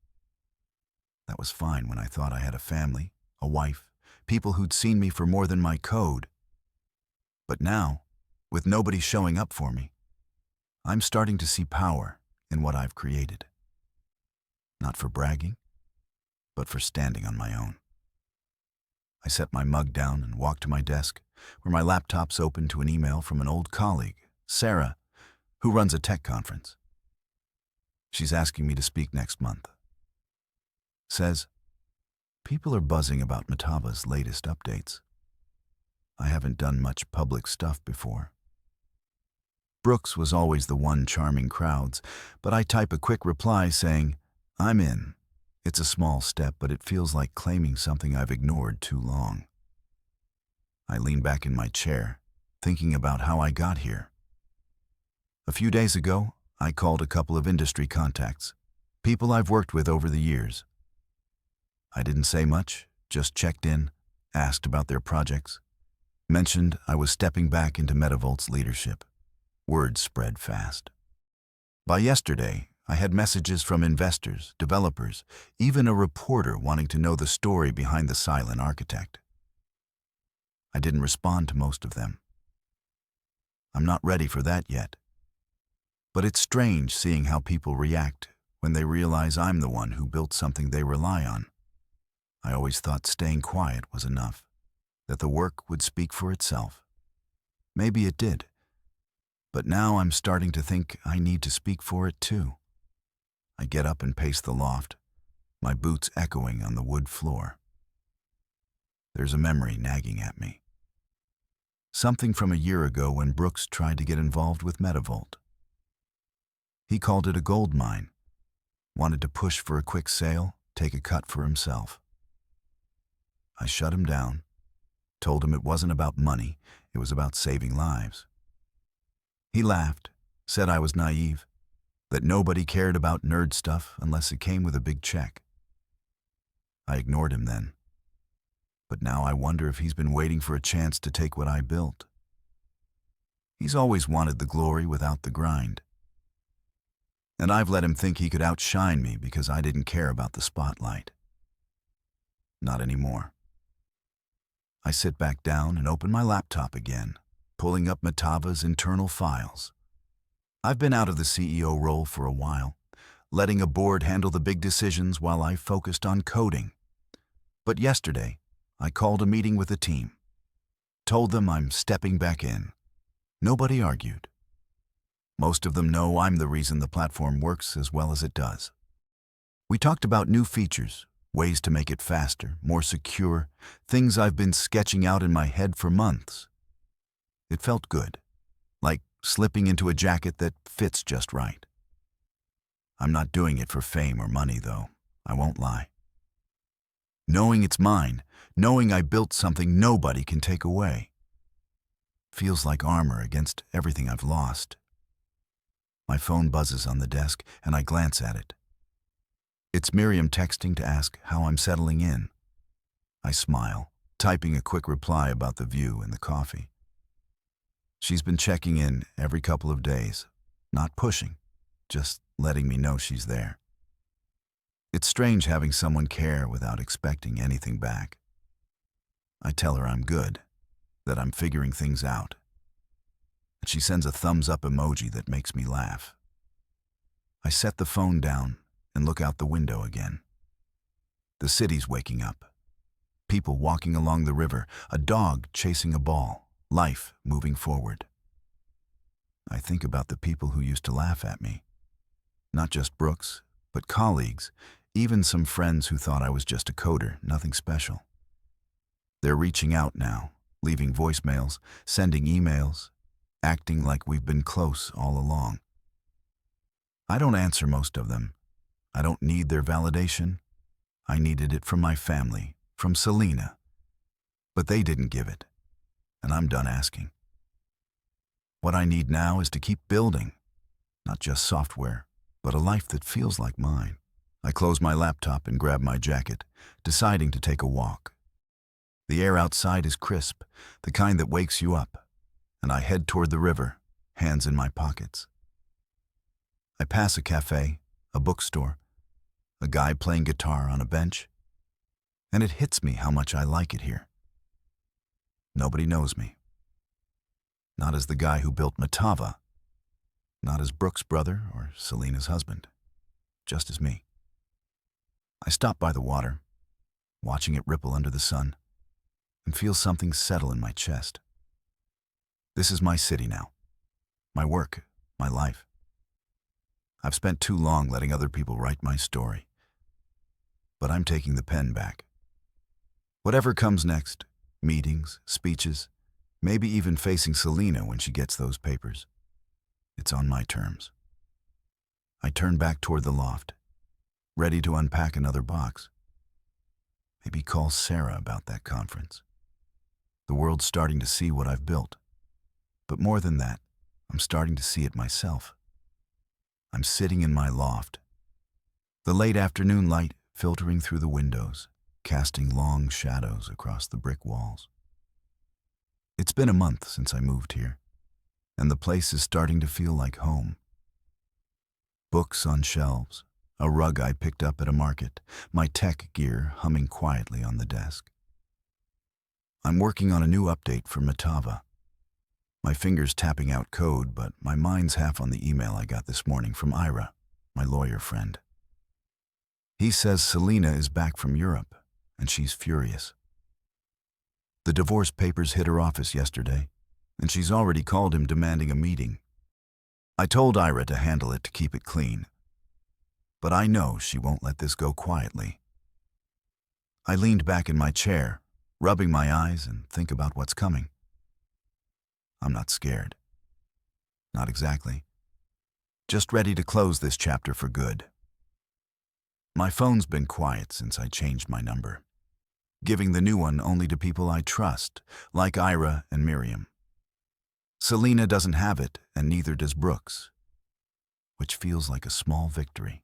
That was fine when I thought I had a family, a wife, people who'd seen me for more than my code. But now, with nobody showing up for me, I'm starting to see power in what I've created. Not for bragging, but for standing on my own. I set my mug down and walked to my desk, where my laptop's open to an email from an old colleague, Sarah, who runs a tech conference. She's asking me to speak next month. Says, people are buzzing about Metava's latest updates. I haven't done much public stuff before. Brooks was always the one charming crowds, but I type a quick reply saying, I'm in. It's a small step, but it feels like claiming something I've ignored too long. I lean back in my chair, thinking about how I got here. A few days ago, I called a couple of industry contacts, people I've worked with over the years. I didn't say much, just checked in, asked about their projects, mentioned I was stepping back into MediVault's leadership. Word spread fast. By yesterday, I had messages from investors, developers, even a reporter wanting to know the story behind the silent architect. I didn't respond to most of them. I'm not ready for that yet. But it's strange seeing how people react when they realize I'm the one who built something they rely on. I always thought staying quiet was enough, that the work would speak for itself. Maybe it did. But now I'm starting to think I need to speak for it too. I get up and pace the loft, my boots echoing on the wood floor. There's a memory nagging at me. Something from a year ago when Brooks tried to get involved with MediVault. He called it a gold mine, wanted to push for a quick sale, take a cut for himself. I shut him down, told him it wasn't about money, it was about saving lives. He laughed, said I was naive, that nobody cared about nerd stuff unless it came with a big check. I ignored him then, but now I wonder if he's been waiting for a chance to take what I built. He's always wanted the glory without the grind. And I've let him think he could outshine me because I didn't care about the spotlight. Not anymore. I sit back down and open my laptop again, pulling up Metava's internal files. I've been out of the CEO role for a while, letting a board handle the big decisions while I focused on coding. But yesterday, I called a meeting with the team, told them I'm stepping back in. Nobody argued. Most of them know I'm the reason the platform works as well as it does. We talked about new features, ways to make it faster, more secure, things I've been sketching out in my head for months. It felt good, like slipping into a jacket that fits just right. I'm not doing it for fame or money, though, I won't lie. Knowing it's mine, knowing I built something nobody can take away, feels like armor against everything I've lost. My phone buzzes on the desk, and I glance at it. It's Miriam texting to ask how I'm settling in. I smile, typing a quick reply about the view and the coffee. She's been checking in every couple of days, not pushing, just letting me know she's there. It's strange having someone care without expecting anything back. I tell her I'm good, that I'm figuring things out. And she sends a thumbs-up emoji that makes me laugh. I set the phone down and look out the window again. The city's waking up. People walking along the river, a dog chasing a ball, life moving forward. I think about the people who used to laugh at me. Not just Brooks, but colleagues, even some friends who thought I was just a coder, nothing special. They're reaching out now, leaving voicemails, sending emails, acting like we've been close all along. I don't answer most of them. I don't need their validation. I needed it from my family, from Selena. But they didn't give it, and I'm done asking. What I need now is to keep building, not just software, but a life that feels like mine. I close my laptop and grab my jacket, deciding to take a walk. The air outside is crisp, the kind that wakes you up, and I head toward the river, hands in my pockets. I pass a cafe, a bookstore, a guy playing guitar on a bench, and it hits me how much I like it here. Nobody knows me. Not as the guy who built Matava, not as Brooks' brother or Selena's husband, just as me. I stop by the water, watching it ripple under the sun, and feel something settle in my chest. This is my city now, my work, my life. I've spent too long letting other people write my story, but I'm taking the pen back. Whatever comes next, meetings, speeches, maybe even facing Selena when she gets those papers, it's on my terms. I turn back toward the loft, ready to unpack another box. Maybe call Sarah about that conference. The world's starting to see what I've built. But more than that, I'm starting to see it myself. I'm sitting in my loft, the late afternoon light filtering through the windows, casting long shadows across the brick walls. It's been a month since I moved here, and the place is starting to feel like home. Books on shelves, a rug I picked up at a market, my tech gear humming quietly on the desk. I'm working on a new update for Matava. My fingers tapping out code, but my mind's half on the email I got this morning from Ira, my lawyer friend. He says Selena is back from Europe, and she's furious. The divorce papers hit her office yesterday, and she's already called him demanding a meeting. I told Ira to handle it to keep it clean, but I know she won't let this go quietly. I leaned back in my chair, rubbing my eyes and think about what's coming. I'm not scared. Not exactly. Just ready to close this chapter for good. My phone's been quiet since I changed my number, giving the new one only to people I trust, like Ira and Miriam. Selena doesn't have it, and neither does Brooks, which feels like a small victory.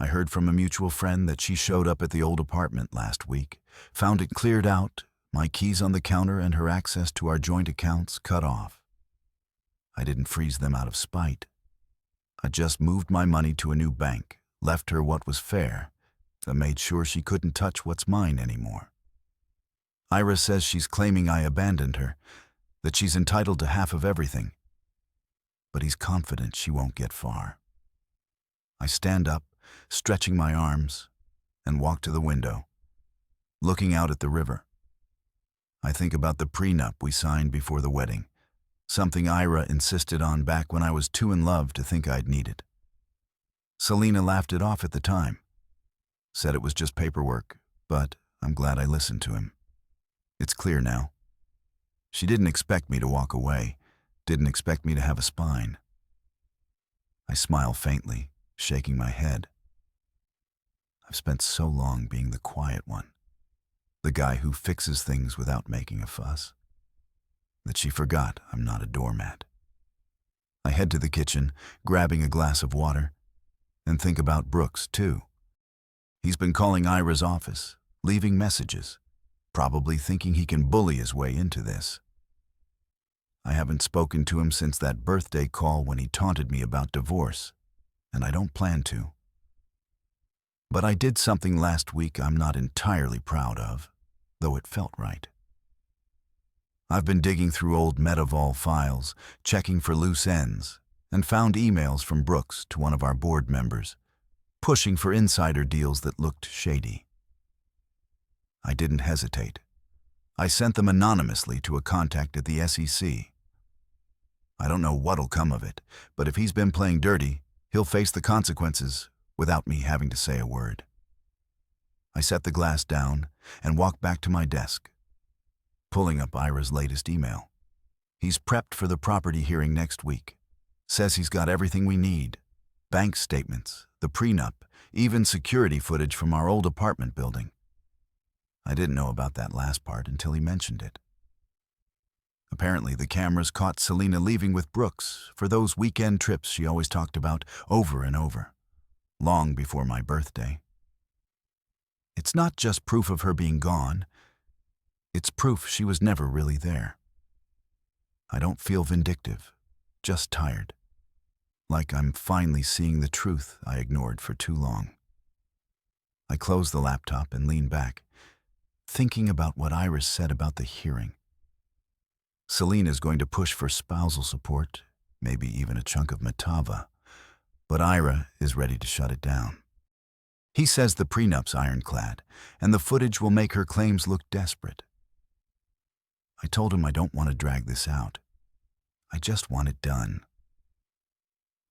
I heard from a mutual friend that she showed up at the old apartment last week, found it cleared out, my keys on the counter and her access to our joint accounts cut off. I didn't freeze them out of spite. I just moved my money to a new bank, left her what was fair, and made sure she couldn't touch what's mine anymore. Ira says she's claiming I abandoned her, that she's entitled to half of everything. But he's confident she won't get far. I stand up, stretching my arms, and walk to the window, looking out at the river. I think about the prenup we signed before the wedding, something Ira insisted on back when I was too in love to think I'd need it. Selena laughed it off at the time, said it was just paperwork, but I'm glad I listened to him. It's clear now. She didn't expect me to walk away, didn't expect me to have a spine. I smile faintly, shaking my head. I've spent so long being the quiet one, the guy who fixes things without making a fuss, that she forgot I'm not a doormat. I head to the kitchen, grabbing a glass of water, and think about Brooks, too. He's been calling Ira's office, leaving messages, probably thinking he can bully his way into this. I haven't spoken to him since that birthday call when he taunted me about divorce, and I don't plan to. But I did something last week I'm not entirely proud of, though it felt right. I've been digging through old Metavol files, checking for loose ends, and found emails from Brooks to one of our board members, pushing for insider deals that looked shady. I didn't hesitate. I sent them anonymously to a contact at the SEC. I don't know what'll come of it, but if he's been playing dirty, he'll face the consequences without me having to say a word. I set the glass down and walk back to my desk. pulling up Ira's latest email. He's prepped for the property hearing next week. Says he's got everything we need. Bank statements, the prenup, even security footage from our old apartment building. I didn't know about that last part until he mentioned it. Apparently, the cameras caught Selena leaving with Brooks for those weekend trips she always talked about over and over, long before my birthday. It's not just proof of her being gone. It's proof she was never really there. I don't feel vindictive, just tired. Like I'm finally seeing the truth I ignored for too long. I close the laptop and lean back, thinking about what Iris said about the hearing. Selena's going to push for spousal support, maybe even a chunk of Matava, but Ira is ready to shut it down. He says the prenup's ironclad, and the footage will make her claims look desperate. I told him I don't want to drag this out. I just want it done.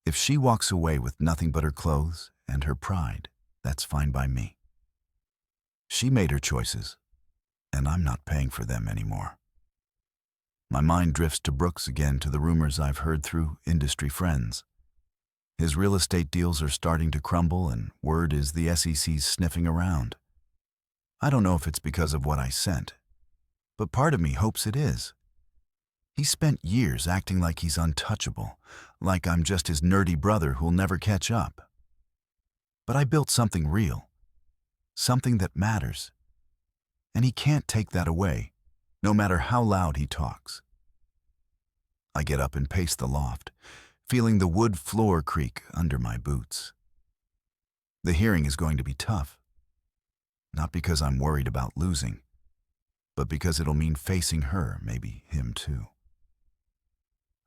If she walks away with nothing but her clothes and her pride, that's fine by me. She made her choices, and I'm not paying for them anymore. My mind drifts to Brooks again, to the rumors I've heard through industry friends. His real estate deals are starting to crumble, and word is the SEC's sniffing around. I don't know if it's because of what I sent, but part of me hopes it is. He spent years acting like he's untouchable, like I'm just his nerdy brother who'll never catch up. But I built something real, something that matters, and he can't take that away, no matter how loud he talks. I get up and pace the loft, feeling the wood floor creak under my boots. The hearing is going to be tough, not because I'm worried about losing, but because it'll mean facing her, maybe him too.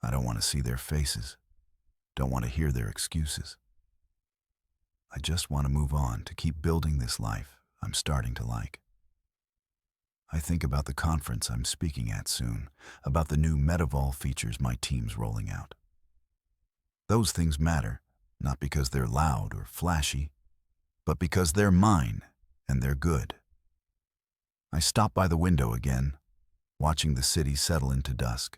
I don't want to see their faces, don't want to hear their excuses. I just want to move on, to keep building this life I'm starting to like. I think about the conference I'm speaking at soon, about the new Metavol features my team's rolling out. Those things matter, not because they're loud or flashy, but because they're mine and they're good. I stop by the window again, watching the city settle into dusk.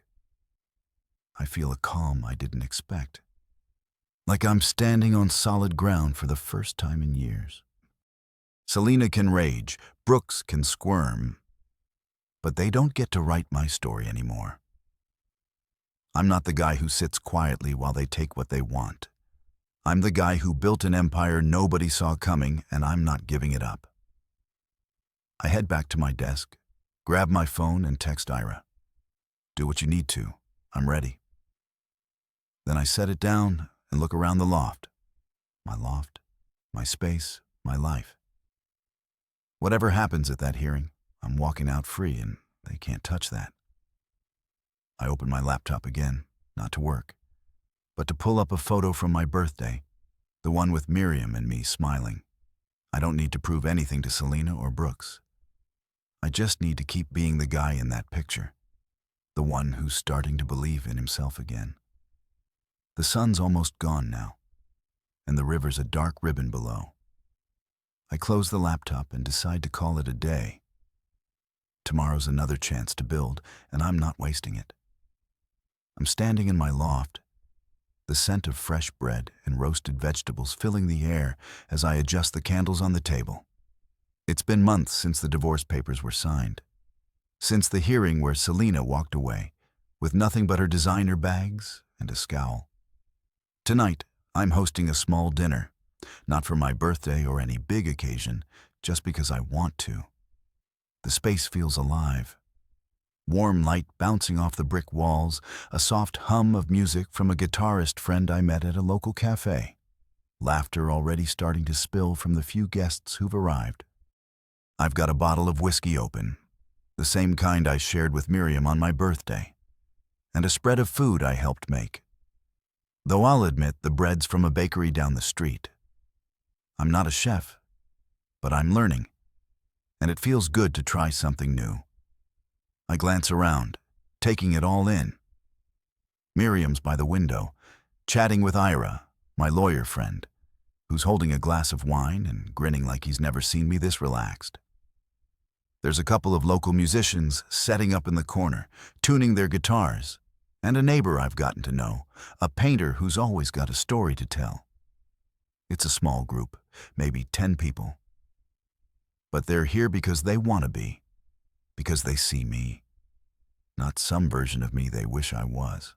I feel a calm I didn't expect, like I'm standing on solid ground for the first time in years. Selena can rage, Brooks can squirm, but they don't get to write my story anymore. I'm not the guy who sits quietly while they take what they want. I'm the guy who built an empire nobody saw coming, and I'm not giving it up. I head back to my desk, grab my phone, and text Ira. Do what you need to. I'm ready. Then I set it down and look around the loft. My space, my life. Whatever happens at that hearing, I'm walking out free, and they can't touch that. I open my laptop again, not to work, but to pull up a photo from my birthday, the one with Miriam and me smiling. I don't need to prove anything to Selena or Brooks. I just need to keep being the guy in that picture, the one who's starting to believe in himself again. The sun's almost gone now, and the river's a dark ribbon below. I close the laptop and decide to call it a day. Tomorrow's another chance to build, and I'm not wasting it. I'm standing in my loft, the scent of fresh bread and roasted vegetables filling the air as I adjust the candles on the table. It's been months since the divorce papers were signed, since the hearing where Selena walked away with nothing but her designer bags and a scowl. Tonight, I'm hosting a small dinner, not for my birthday or any big occasion, just because I want to. The space feels alive. Warm light bouncing off the brick walls, a soft hum of music from a guitarist friend I met at a local cafe. Laughter already starting to spill from the few guests who've arrived. I've got a bottle of whiskey open, the same kind I shared with Miriam on my birthday, and a spread of food I helped make. Though I'll admit the bread's from a bakery down the street. I'm not a chef, but I'm learning, and it feels good to try something new. I glance around, taking it all in. Miriam's by the window, chatting with Ira, my lawyer friend, who's holding a glass of wine and grinning like he's never seen me this relaxed. There's a couple of local musicians setting up in the corner, tuning their guitars, and a neighbor I've gotten to know, a painter who's always got a story to tell. It's a small group, maybe 10 people. But they're here because they want to be, because they see me, not some version of me they wish I was.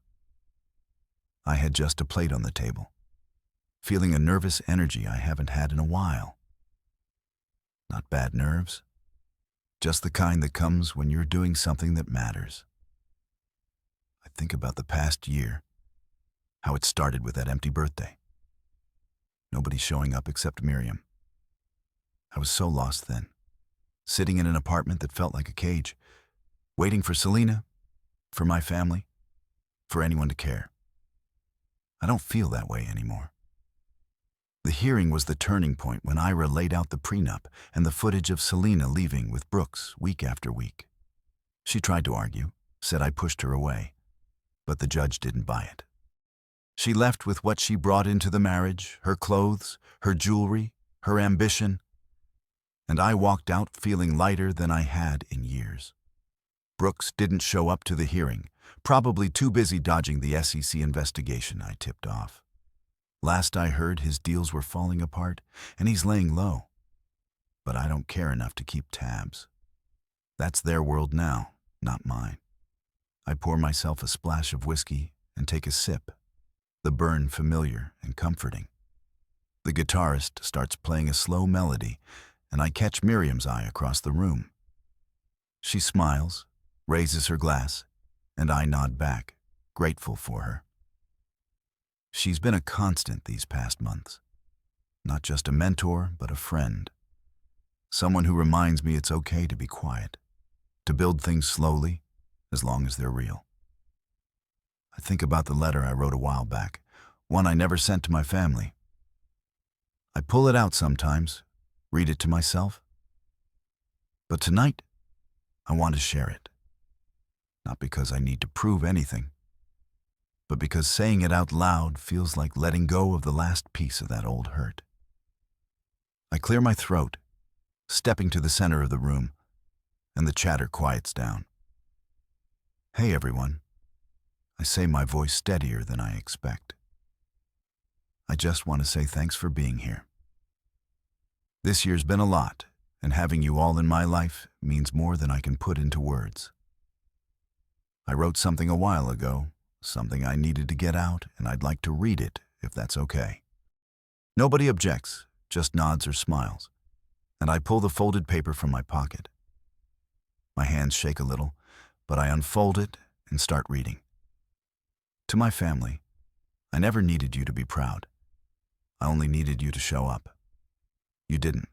I had just a plate on the table, feeling a nervous energy I haven't had in a while. Not bad nerves, just the kind that comes when you're doing something that matters. I think about the past year, how it started with that empty birthday. Nobody showing up except Miriam. I was so lost then, sitting in an apartment that felt like a cage, waiting for Selena, for my family, for anyone to care. I don't feel that way anymore. The hearing was the turning point when Ira laid out the prenup and the footage of Selena leaving with Brooks week after week. She tried to argue, said I pushed her away, but the judge didn't buy it. She left with what she brought into the marriage, her clothes, her jewelry, her ambition, and I walked out feeling lighter than I had in years. Brooks didn't show up to the hearing, probably too busy dodging the SEC investigation I tipped off. Last I heard, his deals were falling apart, and he's laying low. But I don't care enough to keep tabs. That's their world now, not mine. I pour myself a splash of whiskey and take a sip, the burn familiar and comforting. The guitarist starts playing a slow melody, and I catch Miriam's eye across the room. She smiles, raises her glass, and I nod back, grateful for her. She's been a constant these past months. Not just a mentor, but a friend. Someone who reminds me it's okay to be quiet, to build things slowly, as long as they're real. I think about the letter I wrote a while back, one I never sent to my family. I pull it out sometimes, read it to myself. But tonight, I want to share it. Not because I need to prove anything, but because saying it out loud feels like letting go of the last piece of that old hurt. I clear my throat, stepping to the center of the room, and the chatter quiets down. Hey everyone, I say, my voice steadier than I expect. I just want to say thanks for being here. This year's been a lot, and having you all in my life means more than I can put into words. I wrote something a while ago, something I needed to get out, and I'd like to read it, if that's okay. Nobody objects, just nods or smiles, and I pull the folded paper from my pocket. My hands shake a little, but I unfold it and start reading. To my family, I never needed you to be proud. I only needed you to show up. You didn't,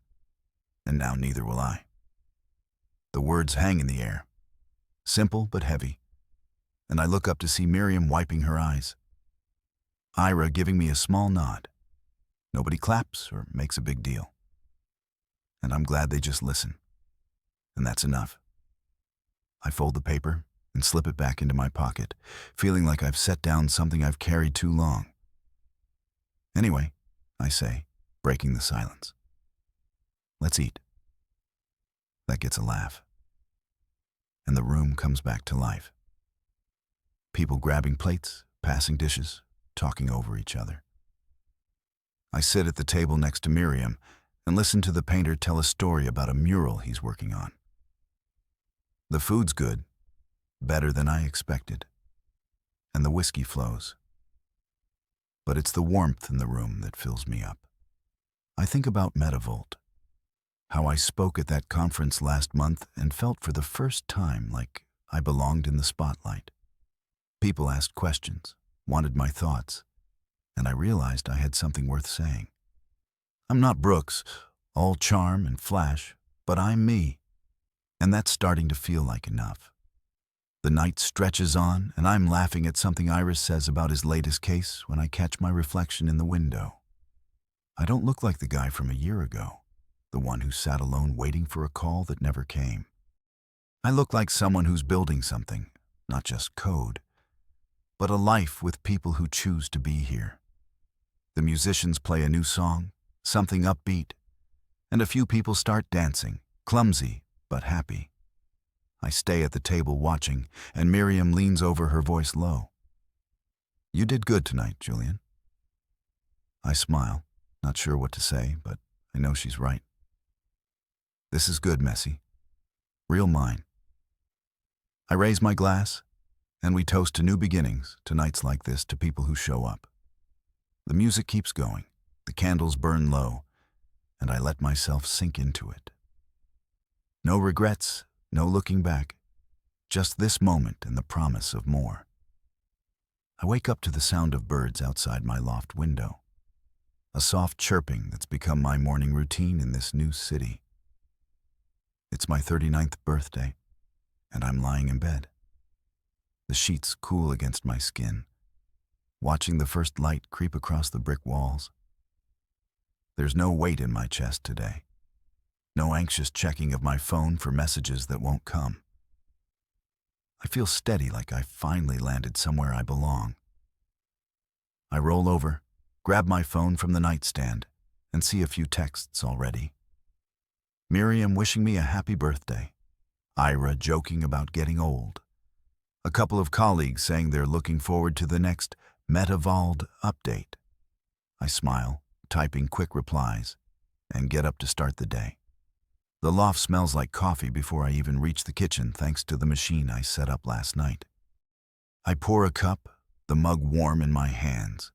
and now neither will I. The words hang in the air, simple but heavy, and I look up to see Miriam wiping her eyes. Ira giving me a small nod. Nobody claps or makes a big deal. And I'm glad they just listen. And that's enough. I fold the paper and slip it back into my pocket, feeling like I've set down something I've carried too long. Anyway, I say, breaking the silence. Let's eat. That gets a laugh. And the room comes back to life. People grabbing plates, passing dishes, talking over each other. I sit at the table next to Miriam and listen to the painter tell a story about a mural he's working on. The food's good, better than I expected, and the whiskey flows. But it's the warmth in the room that fills me up. I think about Metavolt, how I spoke at that conference last month and felt for the first time like I belonged in the spotlight. People asked questions, wanted my thoughts, and I realized I had something worth saying. I'm not Brooks, all charm and flash, but I'm me, and that's starting to feel like enough. The night stretches on, and I'm laughing at something Iris says about his latest case when I catch my reflection in the window. I don't look like the guy from a year ago, the one who sat alone waiting for a call that never came. I look like someone who's building something, not just code, but a life with people who choose to be here. The musicians play a new song, something upbeat, and a few people start dancing, clumsy but happy. I stay at the table watching, and Miriam leans over, her voice low. "You did good tonight, Julian." I smile, not sure what to say, but I know she's right. This is good, Messi. Real mine. I raise my glass, and we toast to new beginnings, to nights like this, to people who show up. The music keeps going, the candles burn low, and I let myself sink into it. No regrets, no looking back, just this moment and the promise of more. I wake up to the sound of birds outside my loft window, a soft chirping that's become my morning routine in this new city. It's my 39th birthday, and I'm lying in bed. The sheets cool against my skin, watching the first light creep across the brick walls. There's no weight in my chest today, no anxious checking of my phone for messages that won't come. I feel steady, like I finally landed somewhere I belong. I roll over, grab my phone from the nightstand, and see a few texts already. Miriam wishing me a happy birthday. Ira joking about getting old. A couple of colleagues saying they're looking forward to the next Metavold update. I smile, typing quick replies, and get up to start the day. The loft smells like coffee before I even reach the kitchen, thanks to the machine I set up last night. I pour a cup, the mug warm in my hands,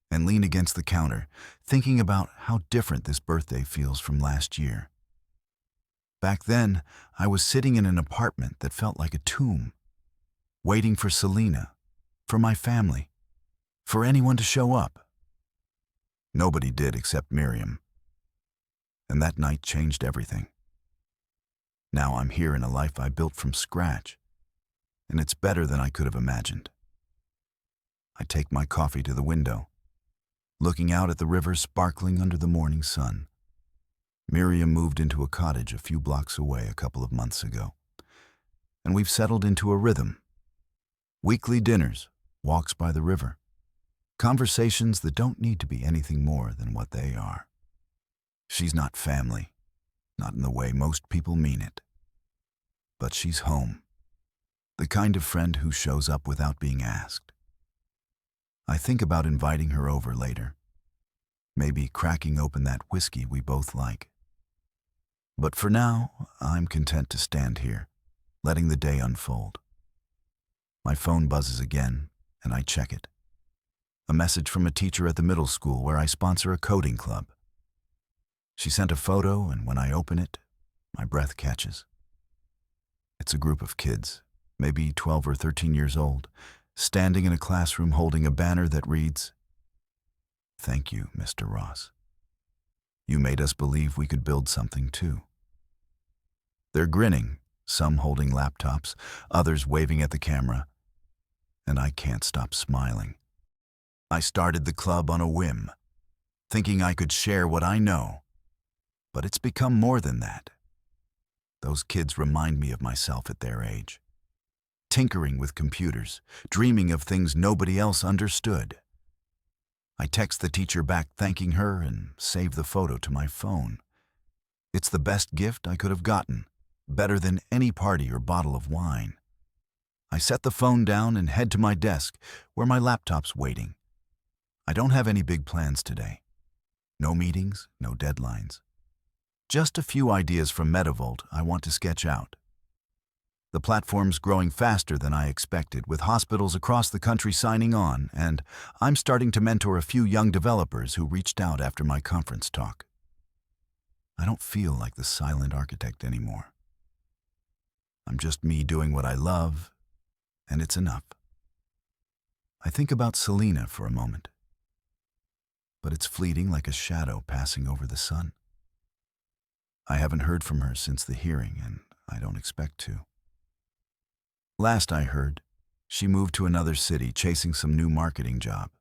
and lean against the counter, thinking about how different this birthday feels from last year. Back then, I was sitting in an apartment that felt like a tomb, waiting for Selena, for my family, for anyone to show up. Nobody did except Miriam. And that night changed everything. Now I'm here in a life I built from scratch, and it's better than I could have imagined. I take my coffee to the window, looking out at the river sparkling under the morning sun. Miriam moved into a cottage a few blocks away a couple of months ago, and we've settled into a rhythm. Weekly dinners, walks by the river, conversations that don't need to be anything more than what they are. She's not family, not in the way most people mean it. But she's home, the kind of friend who shows up without being asked. I think about inviting her over later, maybe cracking open that whiskey we both like. But for now, I'm content to stand here, letting the day unfold. My phone buzzes again, and I check it. A message from a teacher at the middle school where I sponsor a coding club. She sent a photo, and when I open it, my breath catches. It's a group of kids, maybe 12 or 13 years old, standing in a classroom holding a banner that reads, "Thank you, Mr. Ross. You made us believe we could build something too." They're grinning, some holding laptops, others waving at the camera, and I can't stop smiling. I started the club on a whim, thinking I could share what I know, but it's become more than that. Those kids remind me of myself at their age, tinkering with computers, dreaming of things nobody else understood. I text the teacher back thanking her and save the photo to my phone. It's the best gift I could have gotten, better than any party or bottle of wine. I set the phone down and head to my desk, where my laptop's waiting. I don't have any big plans today. No meetings, no deadlines. Just a few ideas from Metavolt I want to sketch out. The platform's growing faster than I expected, with hospitals across the country signing on, and I'm starting to mentor a few young developers who reached out after my conference talk. I don't feel like the silent architect anymore. I'm just me doing what I love, and it's enough. I think about Selena for a moment, but it's fleeting like a shadow passing over the sun. I haven't heard from her since the hearing, and I don't expect to. Last I heard, she moved to another city chasing some new marketing job.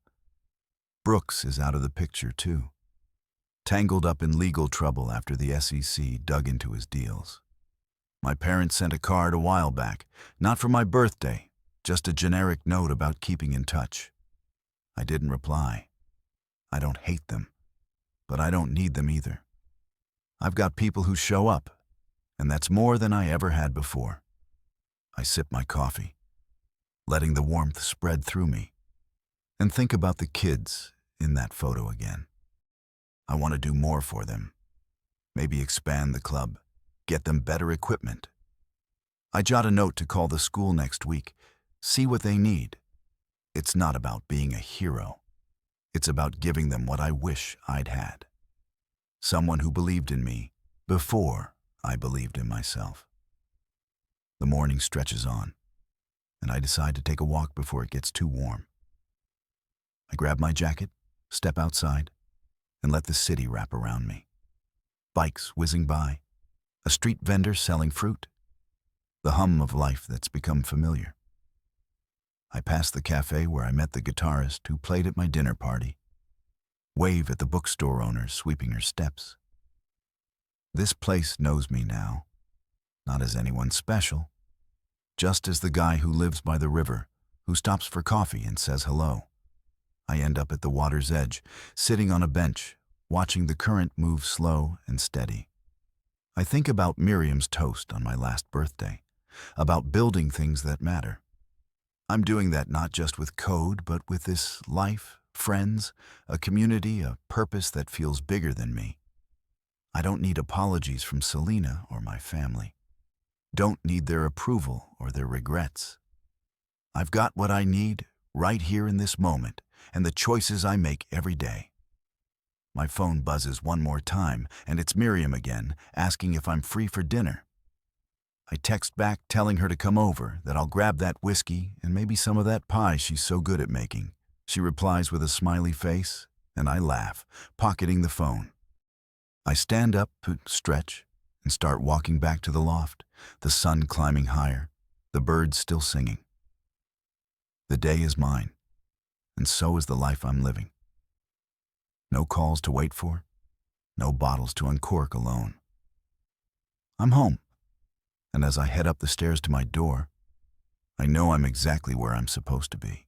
Brooks is out of the picture too, tangled up in legal trouble after the SEC dug into his deals. My parents sent a card a while back, not for my birthday, just a generic note about keeping in touch. I didn't reply. I don't hate them, but I don't need them either. I've got people who show up, and that's more than I ever had before. I sip my coffee, letting the warmth spread through me, and think about the kids in that photo again. I want to do more for them. Maybe expand the club, get them better equipment. I jot a note to call the school next week, see what they need. It's not about being a hero. It's about giving them what I wish I'd had. Someone who believed in me before I believed in myself. The morning stretches on, and I decide to take a walk before it gets too warm. I grab my jacket, step outside, and let the city wrap around me. Bikes whizzing by, a street vendor selling fruit, the hum of life that's become familiar. I pass the cafe where I met the guitarist who played at my dinner party, wave at the bookstore owner sweeping her steps. This place knows me now, not as anyone special, just as the guy who lives by the river, who stops for coffee and says hello. I end up at the water's edge, sitting on a bench, watching the current move slow and steady. I think about Miriam's toast on my last birthday, about building things that matter. I'm doing that not just with code, but with this life, friends, a community, a purpose that feels bigger than me. I don't need apologies from Selena or my family. Don't need their approval or their regrets. I've got what I need right here in this moment and the choices I make every day. My phone buzzes one more time, and it's Miriam again, asking if I'm free for dinner. I text back telling her to come over, that I'll grab that whiskey and maybe some of that pie she's so good at making. She replies with a smiley face, and I laugh, pocketing the phone. I stand up, stretch, and start walking back to the loft, the sun climbing higher, the birds still singing. The day is mine, and so is the life I'm living. No calls to wait for, no bottles to uncork alone. I'm home, and as I head up the stairs to my door, I know I'm exactly where I'm supposed to be.